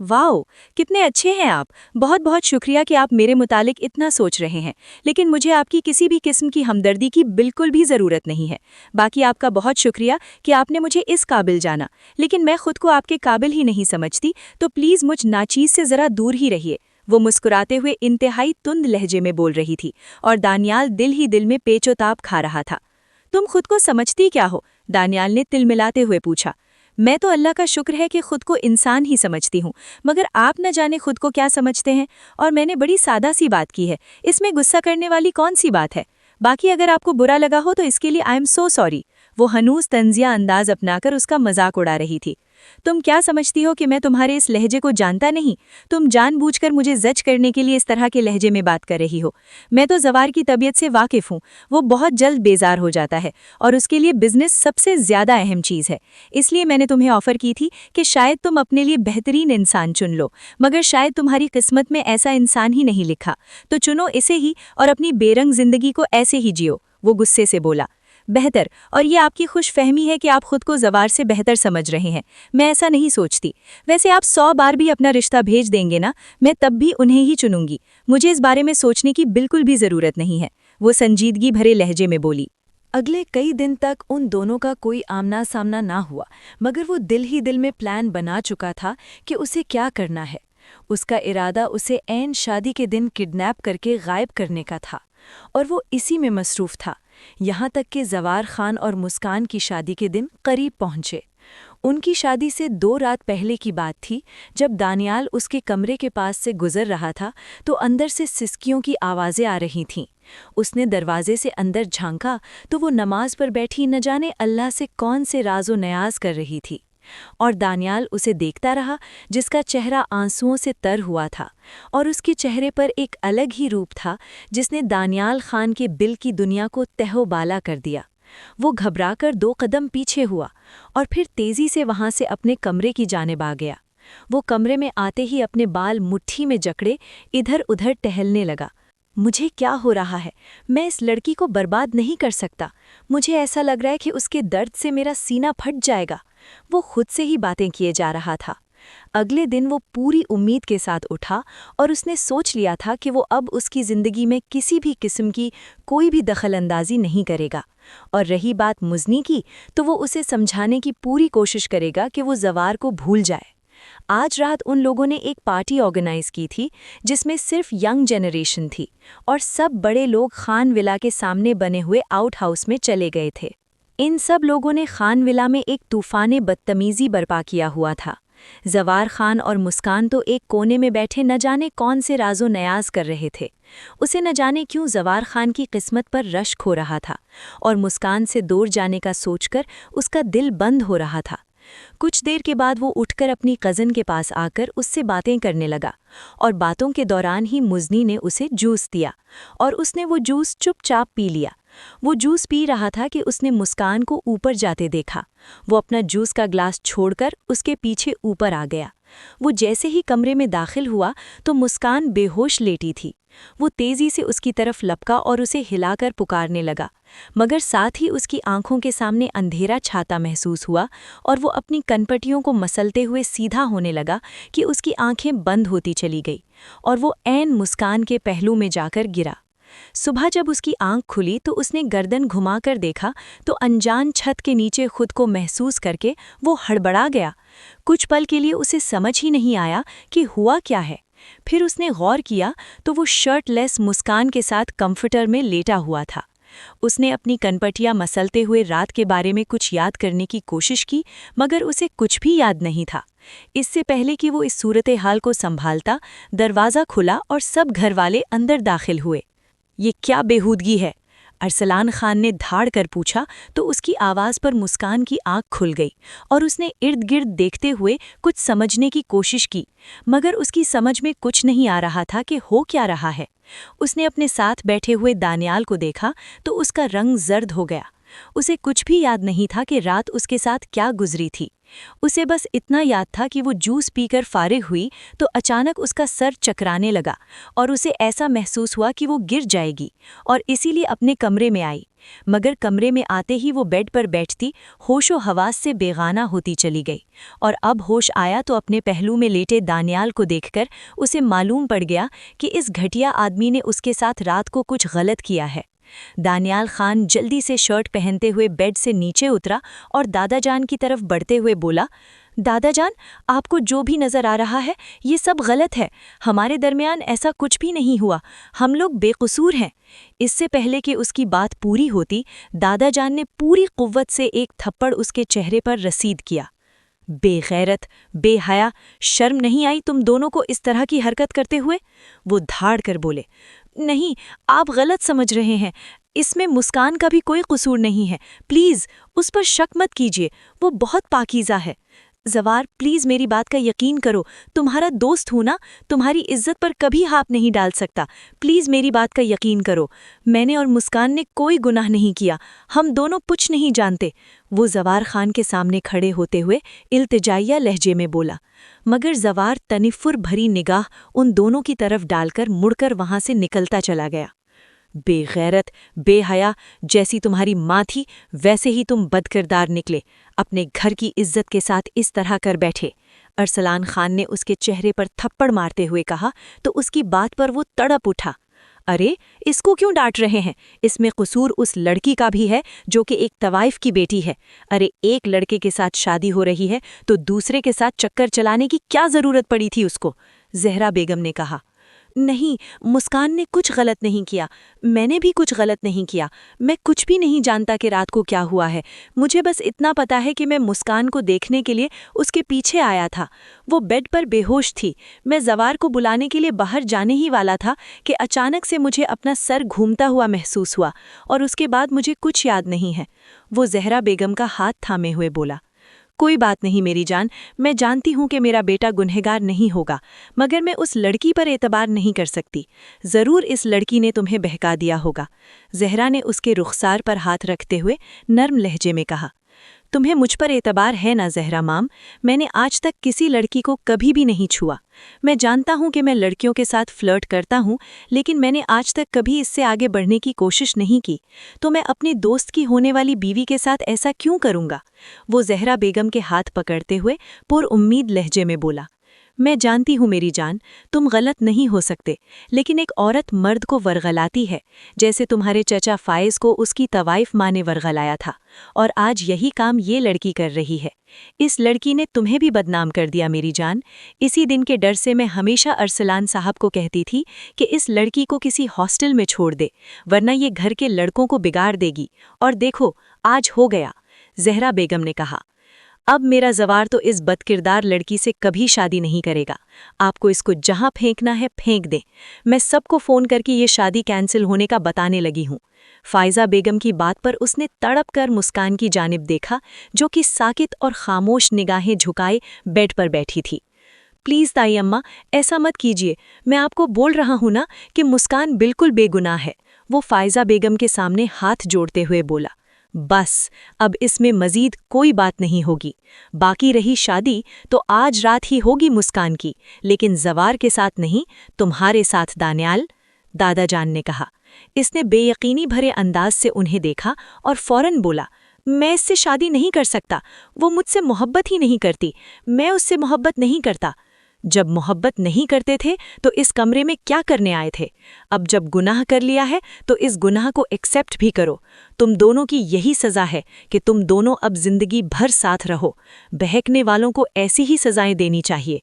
واو، کتنے اچھے ہیں آپ! بہت بہت شکریہ کہ آپ میرے متعلق اتنا سوچ رہے ہیں، لیکن مجھے آپ کی کسی بھی قسم کی ہمدردی کی بالکل بھی ضرورت نہیں ہے۔ باقی آپ کا بہت شکریہ کہ آپ نے مجھے اس قابل جانا، لیکن میں خود کو آپ کے قابل ہی نہیں سمجھتی، تو پلیز مجھ ناچیز سے ذرا دور ہی رہیے۔ وہ مسکراتے ہوئے انتہائی تند لہجے میں بول رہی تھی، اور دانیال دل ہی دل میں پیچ و تاب کھا رہا تھا۔ تم خود کو سمجھتی کیا ہو؟ دانیال نے تل ملاتے ہوئے پوچھا۔ میں تو اللہ کا شکر ہے کہ خود کو انسان ہی سمجھتی ہوں، مگر آپ نہ جانے خود کو کیا سمجھتے ہیں، اور میں نے بڑی سادہ سی بات کی ہے، اس میں غصہ کرنے والی کون سی بات ہے؟ باقی اگر آپ کو برا لگا ہو تو اس کے لیے آئی ایم سو سوری۔ وہ ہنوز طنزیہ انداز اپنا کر اس کا مذاق اڑا رہی تھی۔ تم کیا سمجھتی ہو کہ میں تمہارے اس لہجے کو جانتا نہیں؟ تم جان بوجھ کر مجھے زج کرنے کے لیے اس طرح کے لہجے میں بات کر رہی ہو۔ میں تو زوار کی طبیعت سے واقف ہوں، وہ بہت جلد بیزار ہو جاتا ہے، اور اس کے لیے بزنس سب سے زیادہ اہم چیز ہے۔ اس لیے میں نے تمہیں آفر کی تھی کہ شاید تم اپنے لیے بہترین انسان چن لو، مگر شاید تمہاری قسمت میں ایسا انسان ہی نہیں لکھا، تو چنو اسے ہی اور اپنی بے رنگ زندگی کو ایسے ہی جیو۔ وہ غصے سے بولا۔ بہتر، اور یہ آپ کی خوش فہمی ہے کہ آپ خود کو زوار سے بہتر سمجھ رہے ہیں، میں ایسا نہیں سوچتی۔ ویسے آپ 100 بار بھی اپنا رشتہ بھیج دیں گے نا، میں تب بھی انہیں ہی چنوں گی، مجھے اس بارے میں سوچنے کی بالکل بھی ضرورت نہیں ہے۔ وہ سنجیدگی بھرے لہجے میں بولی۔ اگلے کئی دن تک ان دونوں کا کوئی آمنا سامنا نہ ہوا، مگر وہ دل ہی دل میں پلان بنا چکا تھا کہ اسے کیا کرنا ہے۔ اس کا ارادہ اسے عین شادی کے دن کڈنیپ کر کے غائب کرنے کا تھا، اور وہ اسی میں مصروف تھا، یہاں تک کہ زوار خان اور مسکان کی شادی کے دن قریب پہنچے۔ ان کی شادی سے 2 رات پہلے کی بات تھی، جب دانیال اس کے کمرے کے پاس سے گزر رہا تھا تو اندر سے سسکیوں کی آوازیں آ رہی تھیں۔ اس نے دروازے سے اندر جھانکا تو وہ نماز پر بیٹھی نہ جانے اللہ سے کون سے راز و نیاز کر رہی تھی، اور دانیال اسے دیکھتا رہا، جس کا چہرہ آنسوؤں سے تر ہوا تھا، اور اس کے چہرے پر ایک الگ ہی روپ تھا جس نے دانیال خان کے دل کی دنیا کو تہو بالا کر دیا۔ وہ گھبرا کر 2 قدم پیچھے ہوا، اور پھر تیزی سے وہاں سے اپنے کمرے کی جانب آ گیا۔ وہ کمرے میں آتے ہی اپنے بال مٹھی میں جکڑے ادھر ادھر ٹہلنے لگا۔ مجھے کیا ہو رہا ہے؟ میں اس لڑکی کو برباد نہیں کر سکتا۔ مجھے ایسا لگ رہا ہے کہ اس کے درد سے میرا سینہ پھٹ جائے گا۔ وہ خود سے ہی باتیں کیے جا رہا تھا۔ اگلے دن وہ پوری امید کے ساتھ اٹھا، اور اس نے سوچ لیا تھا کہ وہ اب اس کی زندگی میں کسی بھی قسم کی کوئی بھی دخل اندازی نہیں کرے گا، اور رہی بات مزنی کی تو وہ اسے سمجھانے کی پوری کوشش کرے گا کہ وہ زوار کو بھول جائے۔ آج رات ان لوگوں نے ایک پارٹی آرگنائز کی تھی جس میں صرف ینگ جنریشن تھی، اور سب بڑے لوگ خان ولا کے سامنے بنے ہوئے آؤٹ ہاؤس میں چلے گئے تھے۔ ان سب لوگوں نے خان ولا میں ایک طوفان بدتمیزی برپا کیا ہوا تھا۔ زوار خان اور مسکان تو ایک کونے میں بیٹھے نہ جانے کون سے راز و نیاز کر رہے تھے۔ اسے نہ جانے کیوں زوار خان کی قسمت پر رشک ہو رہا تھا، اور مسکان سے دور جانے کا سوچ کر اس کا دل بند ہو رہا تھا۔ کچھ دیر کے بعد وہ اٹھ کر اپنی کزن کے پاس آ کر اس سے باتیں کرنے لگا، اور باتوں کے دوران ہی مزنی نے اسے جوس دیا، اور اس نے وہ جوس چپ چاپ پی لیا۔ وہ جوس پی رہا تھا کہ اس نے مسکان کو اوپر جاتے دیکھا۔ وہ اپنا جوس کا گلاس چھوڑ کر اس کے پیچھے اوپر آ گیا۔ وہ جیسے ہی کمرے میں داخل ہوا تو مسکان بے ہوش لیٹی تھی۔ وہ تیزی سے اس کی طرف لپکا اور اسے ہلا کر پکارنے لگا، مگر ساتھ ہی اس کی آنکھوں کے سامنے اندھیرا چھاتا محسوس ہوا، اور وہ اپنی کنپٹیوں کو مسلتے ہوئے سیدھا ہونے لگا کہ اس کی آنکھیں بند ہوتی چلی گئی، اور وہ عین مسکان کے پہلو میں جا کر گرا۔ صبح جب اس کی آنکھ کھلی تو اس نے گردن گھما کر دیکھا تو انجان چھت کے نیچے خود کو محسوس کر کے وہ ہڑبڑا گیا۔ کچھ پل کے لیے اسے سمجھ ہی نہیں آیا کہ ہوا کیا ہے۔ پھر اس نے غور کیا تو وہ شرٹ لیس مسکان کے ساتھ کمفرٹر میں لیٹا ہوا تھا۔ اس نے اپنی کنپٹیاں مسلتے ہوئے رات کے بارے میں کچھ یاد کرنے کی کوشش کی، مگر اسے کچھ بھی یاد نہیں تھا۔ اس سے پہلے کہ وہ اس صورتحال کو سنبھالتا، دروازہ کھلا اور سب گھر والے اندر داخل ہوئے۔ یہ کیا بےہودگی ہے؟ ارسلان خان نے دھاڑ کر پوچھا تو اس کی آواز پر مسکان کی آنکھ کھل گئی، اور اس نے ارد گرد دیکھتے ہوئے کچھ سمجھنے کی کوشش کی، مگر اس کی سمجھ میں کچھ نہیں آ رہا تھا کہ ہو کیا رہا ہے۔ اس نے اپنے ساتھ بیٹھے ہوئے دانیال کو دیکھا تو اس کا رنگ زرد ہو گیا۔ اسے کچھ بھی یاد نہیں تھا کہ رات اس کے ساتھ کیا گزری تھی۔ اسے بس اتنا یاد تھا کہ وہ جوس پی کر فارغ ہوئی تو اچانک اس کا سر چکرانے لگا اور اسے ایسا محسوس ہوا کہ وہ گر جائے گی، اور اسی لیے اپنے کمرے میں آئی۔ مگر کمرے میں آتے ہی وہ بیڈ پر بیٹھتی ہوش و حواس سے بیگانہ ہوتی چلی گئی، اور اب ہوش آیا تو اپنے پہلو میں لیٹے دانیال کو دیکھ کر اسے معلوم پڑ گیا کہ اس گھٹیا آدمی نے اس کے ساتھ رات کو کچھ غلط کیا ہے۔ دانیال خان جلدی سے شرٹ پہنتے ہوئے بیڈ سے نیچے اترا اور دادا جان کی طرف بڑھتے ہوئے بولا، دادا جان، آپ کو جو بھی نظر آ رہا ہے یہ سب غلط ہے، ہمارے درمیان ایسا کچھ بھی نہیں ہوا، ہم لوگ بے قصور ہیں۔ اس سے پہلے کہ اس کی بات پوری ہوتی، دادا جان نے پوری قوت سے ایک تھپڑ اس کے چہرے پر رسید کیا۔ بے غیرت، بے حیا، شرم نہیں آئی تم دونوں کو اس طرح کی حرکت کرتے ہوئے؟ وہ دھاڑ کر بولے، نہیں، آپ غلط سمجھ رہے ہیں، اس میں مسکان کا بھی کوئی قصور نہیں ہے، پلیز اس پر شک مت کیجیے، وہ بہت پاکیزہ ہے۔ زوار، پلیز میری بات کا یقین کرو، تمہارا دوست ہوں نا، تمہاری عزت پر کبھی ہاتھ نہیں ڈال سکتا، پلیز میری بات کا یقین کرو، میں نے اور مسکان نے کوئی گناہ نہیں کیا، ہم دونوں کچھ نہیں جانتے، وہ زوار خان کے سامنے کھڑے ہوتے ہوئے التجائیہ لہجے میں بولا۔ مگر زوار تنفر بھری نگاہ ان دونوں کی طرف ڈال کر مڑ کر وہاں سے نکلتا چلا گیا۔ بے غیرت، بے حیا، جیسی تمہاری ماں تھی ویسے ہی تم بدکردار نکلے، اپنے گھر کی عزت کے ساتھ اس طرح کر بیٹھے۔ ارسلان خان نے اس کے چہرے پر تھپڑ مارتے ہوئے کہا تو اس کی بات پر وہ تڑپ اٹھا، ارے اس کو کیوں ڈانٹ رہے ہیں؟ اس میں قصور اس لڑکی کا بھی ہے جو کہ ایک طوائف کی بیٹی ہے۔ ارے ایک لڑکے کے ساتھ شادی ہو رہی ہے تو دوسرے کے ساتھ چکر چلانے کی کیا ضرورت پڑی تھی اس کو؟ زہرا بیگم نے کہا، نہیں، مسکان نے کچھ غلط نہیں کیا، میں نے بھی کچھ غلط نہیں کیا، میں کچھ بھی نہیں جانتا کہ رات کو کیا ہوا ہے، مجھے بس اتنا پتا ہے کہ میں مسکان کو دیکھنے کے لیے اس کے پیچھے آیا تھا، وہ بیڈ پر بے ہوش تھی، میں زوار کو بلانے کے لیے باہر جانے ہی والا تھا کہ اچانک سے مجھے اپنا سر گھومتا ہوا محسوس ہوا، اور اس کے بعد مجھے کچھ یاد نہیں ہے، وہ زہرا بیگم کا ہاتھ تھامے ہوئے بولا۔ کوئی بات نہیں میری جان، میں جانتی ہوں کہ میرا بیٹا گنہگار نہیں ہوگا، مگر میں اس لڑکی پر اعتبار نہیں کر سکتی، ضرور اس لڑکی نے تمہیں بہکا دیا ہوگا۔ زہرا نے اس کے رخسار پر ہاتھ رکھتے ہوئے نرم لہجے میں کہا، تمہیں مجھ پر اعتبار ہے نا زہرا مام، میں نے آج تک کسی لڑکی کو کبھی بھی نہیں چھوا، میں جانتا ہوں کہ میں لڑکیوں کے ساتھ فلرٹ کرتا ہوں، لیکن میں نے آج تک کبھی اس سے آگے بڑھنے کی کوشش نہیں کی، تو میں اپنی دوست کی ہونے والی بیوی کے ساتھ ایسا کیوں کروں گا؟ وہ زہرا بیگم کے ہاتھ پکڑتے ہوئے پر امید لہجے میں بولا، میں جانتی ہوں میری جان، تم غلط نہیں ہو سکتے، لیکن ایک عورت مرد کو ورغلاتی ہے، جیسے تمہارے چچا فائز کو اس کی طوائف ماں نے ورغلایا تھا، اور آج یہی کام یہ لڑکی کر رہی ہے۔ اس لڑکی نے تمہیں بھی بدنام کر دیا میری جان، اسی دن کے ڈر سے میں ہمیشہ ارسلان صاحب کو کہتی تھی کہ اس لڑکی کو کسی ہاسٹل میں چھوڑ دے، ورنہ یہ گھر کے لڑکوں کو بگاڑ دے گی، اور دیکھو آج ہو گیا۔ زہرا بیگم نے کہا، اب میرا زوار تو اس بدکردار لڑکی سے کبھی شادی نہیں کرے گا، آپ کو اس کو جہاں پھینکنا ہے پھینک دیں، میں سب کو فون کر کے یہ شادی کینسل ہونے کا بتانے لگی ہوں۔ فائزہ بیگم کی بات پر اس نے تڑپ کر مسکان کی جانب دیکھا جو کہ ساکت اور خاموش نگاہیں جھکائے بیڈ پر بیٹھی تھی۔ پلیز تائی اماں، ایسا مت کیجیے، میں آپ کو بول رہا ہوں نا کہ مسکان بالکل بے گناہ ہے، وہ فائزہ بیگم کے سامنے ہاتھ جوڑتے ہوئے بولا۔ بس اب اس میں مزید کوئی بات نہیں ہوگی، باقی رہی شادی تو آج رات ہی ہوگی مسکان کی، لیکن زوار کے ساتھ نہیں، تمہارے ساتھ دانیال، دادا جان نے کہا۔ اس نے بے یقینی بھرے انداز سے انہیں دیکھا اور فوراً بولا، میں اس سے شادی نہیں کر سکتا، وہ مجھ سے محبت ہی نہیں کرتی، میں اس سے محبت نہیں کرتا۔ جب محبت نہیں کرتے تھے تو اس کمرے میں کیا کرنے آئے تھے؟ اب جب گناہ کر لیا ہے تو اس گناہ کو ایکسیپٹ بھی کرو، تم دونوں کی یہی سزا ہے کہ تم دونوں اب زندگی بھر ساتھ رہو، بہکنے والوں کو ایسی ہی سزائیں دینی چاہیے،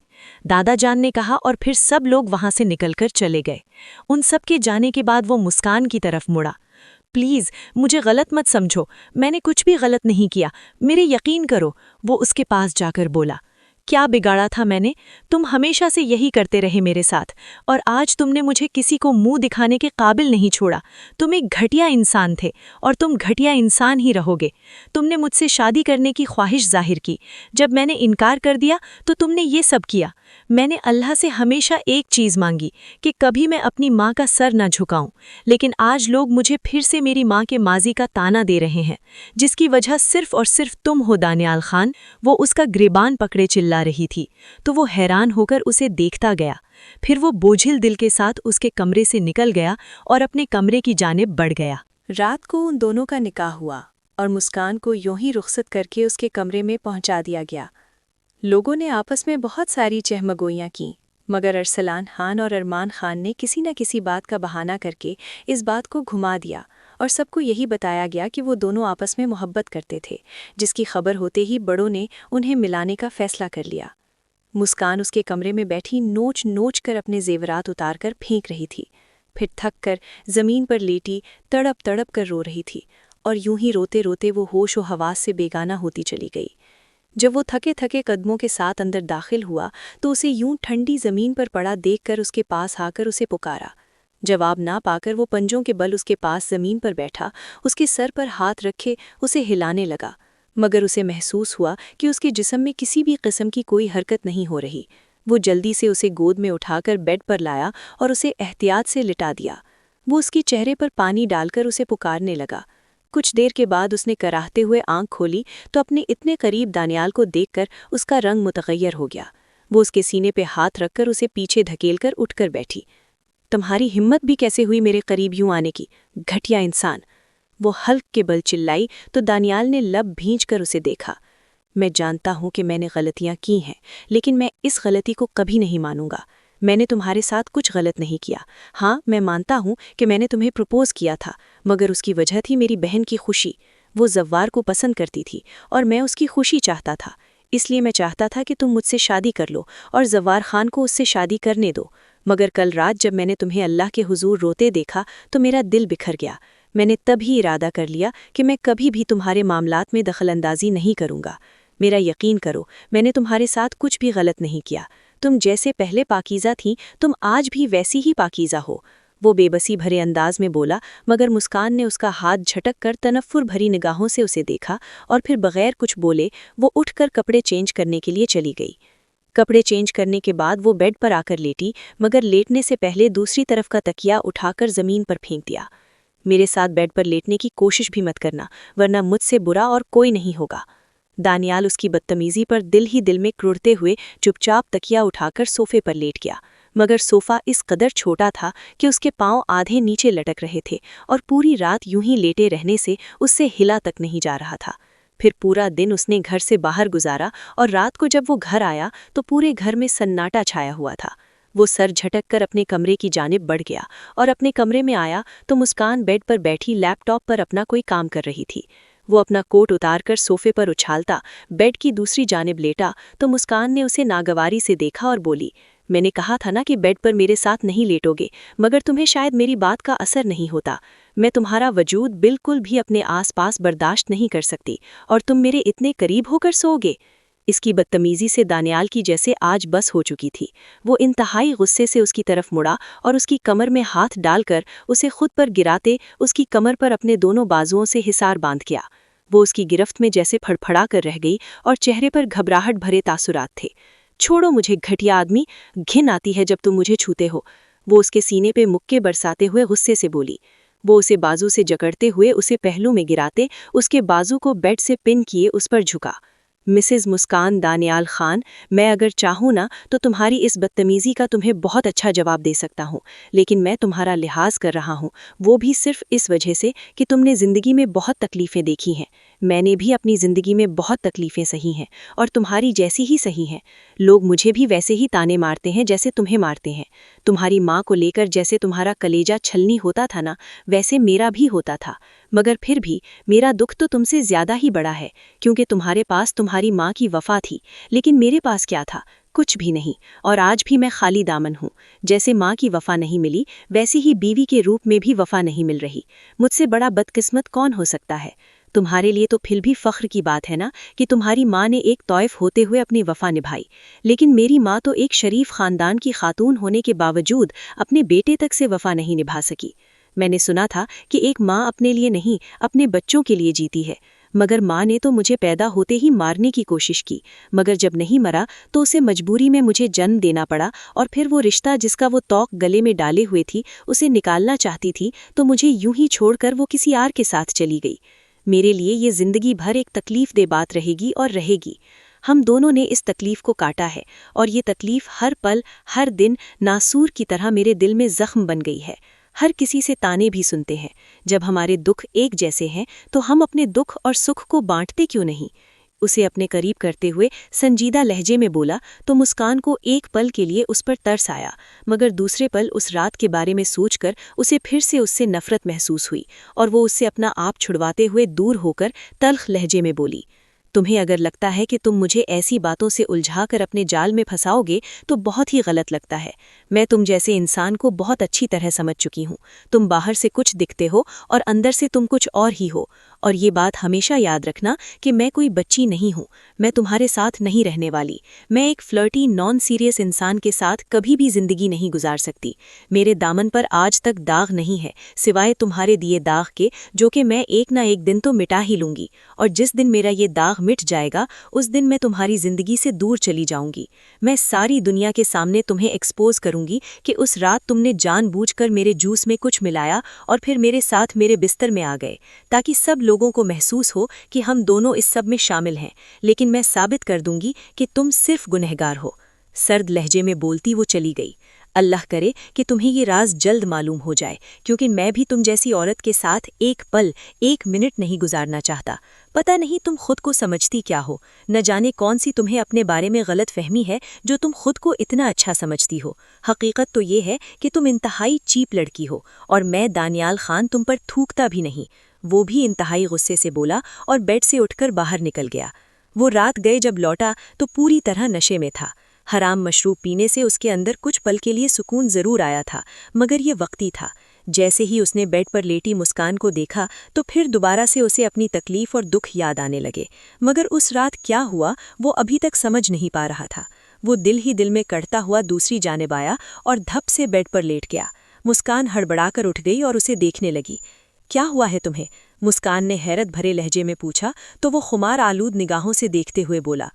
دادا جان نے کہا، اور پھر سب لوگ وہاں سے نکل کر چلے گئے۔ ان سب کے جانے کے بعد وہ مسکان کی طرف مڑا، پلیز مجھے غلط مت سمجھو، میں نے کچھ بھی غلط نہیں کیا، میرے یقین کرو، وہ اس کے پاس جا کر بولا۔ کیا بگاڑا تھا میں نے؟ تم ہمیشہ سے یہی کرتے رہے میرے ساتھ، اور آج تم نے مجھے کسی کو منہ دکھانے کے قابل نہیں چھوڑا۔ تم ایک گھٹیا انسان تھے، اور تم گھٹیا انسان ہی رہو گے۔ تم نے مجھ سے شادی کرنے کی خواہش ظاہر کی، جب میں نے انکار کر دیا تو تم نے یہ سب کیا۔ میں نے اللہ سے ہمیشہ ایک چیز مانگی کہ کبھی میں اپنی ماں کا سر نہ جھکاؤں، لیکن آج لوگ مجھے پھر سے میری ماں کے ماضی کا تانا دے رہے ہیں، جس کی وجہ صرف اور صرف تم ہو دانیال خان۔ وہ اس کا گریبان پکڑے چلا رہی تھی تو وہ حیران ہو کر اسے دیکھتا گیا، پھر وہ بوجھل دل کے ساتھ اس کے کمرے سے نکل گیا اور اپنے کمرے کی جانب بڑھ گیا۔ رات کو ان دونوں کا نکاح ہوا اور مسکان کو یوں ہی رخصت کر کے اس کے کمرے میں پہنچا دیا گیا۔ لوگوں نے آپس میں بہت ساری چہمگوئیاں کیں، مگر ارسلان خان اور ارمان خان نے کسی نہ کسی بات کا بہانہ کر کے اس بات کو گھما دیا، اور سب کو یہی بتایا گیا کہ وہ دونوں آپس میں محبت کرتے تھے، جس کی خبر ہوتے ہی بڑوں نے انہیں ملانے کا فیصلہ کر لیا۔ مسکان اس کے کمرے میں بیٹھی نوچ نوچ کر اپنے زیورات اتار کر پھینک رہی تھی، پھر تھک کر زمین پر لیٹی تڑپ تڑپ کر رو رہی تھی، اور یوں ہی روتے روتے وہ ہوش و حواس سے بیگانہ ہوتی چلی گئی۔ جب وہ تھکے تھکے قدموں کے ساتھ اندر داخل ہوا تو اسے یوں ٹھنڈی زمین پر پڑا دیکھ کر اس کے پاس آ کر اسے پکارا۔ جواب نہ پا کر وہ پنجوں کے بل اس کے پاس زمین پر بیٹھا، اس کے سر پر ہاتھ رکھے اسے ہلانے لگا، مگر اسے محسوس ہوا کہ اس کے جسم میں کسی بھی قسم کی کوئی حرکت نہیں ہو رہی۔ وہ جلدی سے اسے گود میں اٹھا کر بیڈ پر لایا اور اسے احتیاط سے لٹا دیا۔ وہ اس کے چہرے پر پانی ڈال کر اسے پکارنے لگا۔ کچھ دیر کے بعد اس نے کراہتے ہوئے آنکھ کھولی تو اپنے اتنے قریب دانیال کو دیکھ کر اس کا رنگ متغیر ہو گیا۔ وہ اس کے سینے پہ ہاتھ رکھ کر اسے پیچھے دھکیل کر اٹھ کر بیٹھی۔ تمہاری ہمت بھی کیسے ہوئی میرے قریب یوں آنے کی، گھٹیا انسان؟ وہ حلق کے بل چلائی تو دانیال نے لب بھینچ کر اسے دیکھا۔ میں جانتا ہوں کہ میں نے غلطیاں کی ہیں، لیکن میں اس غلطی کو کبھی نہیں مانوں گا۔ میں نے تمہارے ساتھ کچھ غلط نہیں کیا۔ ہاں، میں مانتا ہوں کہ میں نے تمہیں پرپوز کیا تھا، مگر اس کی وجہ تھی میری بہن کی خوشی۔ وہ زوار کو پسند کرتی تھی اور میں اس کی خوشی چاہتا تھا، اس لیے میں چاہتا تھا کہ تم مجھ سے شادی کر لو اور زوار خان کو اس سے شادی کرنے دو۔ مگر کل رات جب میں نے تمہیں اللہ کے حضور روتے دیکھا تو میرا دل بکھر گیا۔ میں نے تب ہی ارادہ کر لیا کہ میں کبھی بھی تمہارے معاملات میں دخل اندازی نہیں کروں گا۔ میرا یقین کرو، میں نے تمہارے ساتھ کچھ بھی غلط نہیں کیا۔ تم جیسے پہلے پاکیزہ تھیں، تم آج بھی ویسی ہی پاکیزہ ہو۔ وہ بے بسی بھرے انداز میں بولا، مگر مسکان نے اس کا ہاتھ جھٹک کر تنفر بھری نگاہوں سے اسے دیکھا، اور پھر بغیر کچھ بولے وہ اٹھ کر کپڑے چینج کرنے کے لیے چلی گئی۔ کپڑے چینج کرنے کے بعد وہ بیڈ پر آ کر لیٹی، مگر لیٹنے سے پہلے دوسری طرف کا تکیا اٹھا کر زمین پر پھینک دیا۔ میرے ساتھ بیڈ پر لیٹنے کی کوشش بھی مت کرنا، ورنہ مجھ سے برا اور کوئی نہیں ہوگا۔ دانیال اس کی بدتمیزی پر دل ہی دل میں کروڑتے ہوئے چپ چاپ تکیا اٹھا کر صوفے پر لیٹ گیا، مگر صوفہ اس قدر چھوٹا تھا کہ اس کے پاؤں آدھے نیچے لٹک رہے تھے، اور پوری رات یوں ہی لیٹے رہنے سے اس سے ہلا تک نہیں جا رہا تھا۔ پھر پورا دن اس نے گھر سے باہر گزارا، اور رات کو جب وہ گھر آیا تو پورے گھر میں سناٹا چھایا ہوا تھا۔ وہ سر جھٹک کر اپنے کمرے کی جانب بڑھ گیا، اور اپنے کمرے میں آیا تو مسکان بیڈ پر بیٹھی لیپ ٹاپ پر اپنا کوئی کام کر رہی تھی۔ وہ اپنا کوٹ اتار کر صوفے پر اچھالتا بیڈ کی دوسری جانب لیٹا تو مسکان نے اسے ناگواری سے دیکھا اور بولی، میں نے کہا تھا نا کہ بیڈ پر میرے ساتھ نہیں لیٹو گے، مگر تمہیں شاید میری بات کا اثر نہیں ہوتا۔ میں تمہارا وجود بالکل بھی اپنے آس پاس برداشت نہیں کر سکتی، اور تم میرے اتنے قریب ہو کر سو گے۔ اس کی بدتمیزی سے دانیال کی جیسے آج بس ہو چکی تھی۔ وہ انتہائی غصے سے اس کی طرف مڑا اور اس کی کمر میں ہاتھ ڈال کر اسے خود پر گراتے اس کی کمر پر اپنے دونوں بازوؤں سے حصار باندھ کیا۔ وہ اس کی گرفت میں جیسے پھڑپھڑا کر رہ گئی اور چہرے پر گھبراہٹ بھرے تاثرات تھے۔ چھوڑو مجھے گھٹیا آدمی، گھن آتی ہے جب تم مجھے چھوتے ہو، وہ اس کے سینے پہ مکے برساتے ہوئے غصے سے بولی۔ وہ اسے بازو سے جکڑتے ہوئے اسے پہلو میں گراتے اس کے بازو کو بیڈ سے پن کیے اس پر جھکا۔ مسز مسکان دانیال خان، میں اگر چاہوں نا تو تمہاری اس بدتمیزی کا تمہیں بہت اچھا جواب دے سکتا ہوں، لیکن میں تمہارا لحاظ کر رہا ہوں، وہ بھی صرف اس وجہ سے کہ تم نے زندگی میں بہت تکلیفیں دیکھی ہیں۔ میں نے بھی اپنی زندگی میں بہت تکلیفیں سہی ہیں، اور تمہاری جیسی ہی سہی ہیں۔ لوگ مجھے بھی ویسے ہی تانے مارتے ہیں جیسے تمہیں مارتے ہیں۔ تمہاری ماں کو لے کر جیسے تمہارا کلیجہ چھلنی ہوتا تھا نا، ویسے میرا بھی ہوتا تھا، مگر پھر بھی میرا دکھ تو تم سے زیادہ ہی بڑا ہے، کیونکہ تمہارے پاس تمہاری ماں کی وفا تھی، لیکن میرے پاس کیا تھا؟ کچھ بھی نہیں، اور آج بھی میں خالی دامن ہوں۔ جیسے ماں کی وفا نہیں ملی، ویسے ہی بیوی کے روپ میں بھی وفا نہیں مل رہی۔ مجھ سے بڑا بدقسمت کون ہو سکتا ہے؟ تمہارے لیے تو پھر بھی فخر کی بات ہے نا کہ تمہاری ماں نے ایک طائف ہوتے ہوئے اپنی وفا نبھائی، لیکن میری ماں تو ایک شریف خاندان کی خاتون ہونے کے باوجود اپنے بیٹے تک سے وفا نہیں نبھا سکی۔ میں نے سنا تھا کہ ایک ماں اپنے لیے نہیں اپنے بچوں کے لیے جیتی ہے، مگر ماں نے تو مجھے پیدا ہوتے ہی مارنے کی کوشش کی، مگر جب نہیں مرا تو اسے مجبوری میں مجھے جنم دینا پڑا، اور پھر وہ رشتہ جس کا وہ توق گلے میں ڈالے ہوئے تھی اسے نکالنا چاہتی تھی تو مجھے یوں ہی چھوڑ کر وہ کسی اور کے ساتھ چلی گئی۔ میرے لیے یہ زندگی بھر ایک تکلیف دہ بات رہے گی اور رہے گی۔ ہم دونوں نے اس تکلیف کو کاٹا ہے، اور یہ تکلیف ہر پل ہر دن ناسور کی طرح میرے دل میں زخم بن گئی ہے۔ ہر کسی سے تانے بھی سنتے ہیں۔ جب ہمارے دکھ ایک جیسے ہیں تو ہم اپنے دکھ اور سکھ کو بانٹتے کیوں نہیں؟ اسے اپنے قریب کرتے ہوئے سنجیدہ لہجے میں بولا تو مسکان کو ایک پل کے لیے اس پر ترس آیا، مگر دوسرے پل اس رات کے بارے میں سوچ کر اسے پھر سے اس سے نفرت محسوس ہوئی، اور وہ اس سے اپنا آپ چھڑواتے ہوئے دور ہو کر تلخ لہجے میں بولی، تمہیں اگر لگتا ہے کہ تم مجھے ایسی باتوں سے الجھا کر اپنے جال میں پھنساؤ گے تو بہت ہی غلط لگتا ہے۔ میں تم جیسے انسان کو بہت اچھی طرح سمجھ چکی ہوں۔ تم باہر سے کچھ دکھتے ہو اور اندر سے تم کچھ اور ہی ہو، اور یہ بات ہمیشہ یاد رکھنا کہ میں کوئی بچی نہیں ہوں، میں تمہارے ساتھ نہیں رہنے والی، میں ایک فلرٹی نان سیریس انسان کے ساتھ کبھی بھی زندگی نہیں گزار سکتی۔ میرے دامن پر آج تک داغ نہیں ہے سوائے تمہارے دیے داغ کے، جو کہ میں ایک نہ ایک دن تو مٹا ہی لوں گی، اور جس دن میرا یہ داغ مٹ جائے گا اس دن میں تمہاری زندگی سے دور چلی جاؤں گی۔ میں ساری دنیا کے سامنے تمہیں ایکسپوز کروں گی کہ اس رات تم نے جان بوجھ کر میرے جوس میں کچھ ملایا اور پھر میرے ساتھ میرے بستر میں آ گئے، تاکہ سب لوگوں کو محسوس ہو کہ ہم دونوں اس سب میں شامل ہیں، لیکن میں ثابت کر دوں گی کہ تم صرف گنہگار ہو۔ سرد لہجے میں بولتی وہ چلی گئی۔ اللہ کرے کہ تمہیں یہ راز جلد معلوم ہو جائے، کیونکہ میں بھی تم جیسی عورت کے ساتھ ایک پل ایک منٹ نہیں گزارنا چاہتا۔ پتہ نہیں تم خود کو سمجھتی کیا ہو، نہ جانے کون سی تمہیں اپنے بارے میں غلط فہمی ہے جو تم خود کو اتنا اچھا سمجھتی ہو۔ حقیقت تو یہ ہے کہ تم انتہائی چیپ لڑکی ہو، اور میں دانیال خان تم پر تھوکتا بھی نہیں۔ وہ بھی انتہائی غصے سے بولا اور بیڈ سے اٹھ کر باہر نکل گیا۔ وہ رات گئے جب لوٹا تو پوری طرح نشے میں تھا۔ حرام مشروب پینے سے اس کے اندر کچھ پل کے لیے سکون ضرور آیا تھا، مگر یہ وقتی تھا۔ جیسے ہی اس نے بیڈ پر لیٹی مسکان کو دیکھا تو پھر دوبارہ سے اسے اپنی تکلیف اور دکھ یاد آنے لگے، مگر اس رات کیا ہوا وہ ابھی تک سمجھ نہیں پا رہا تھا۔ وہ دل ہی دل میں کڑتا ہوا دوسری جانب آیا اور دھپ سے بیڈ پر لیٹ گیا۔ مسکان ہڑبڑا کر اٹھ گئی اور اسے دیکھنے لگی۔ کیا ہوا ہے تمہیں؟ مسکان نے حیرت بھرے لہجے میں پوچھا تو وہ خمار آلود نگاہوں سے دیکھتے ہوئے بولا،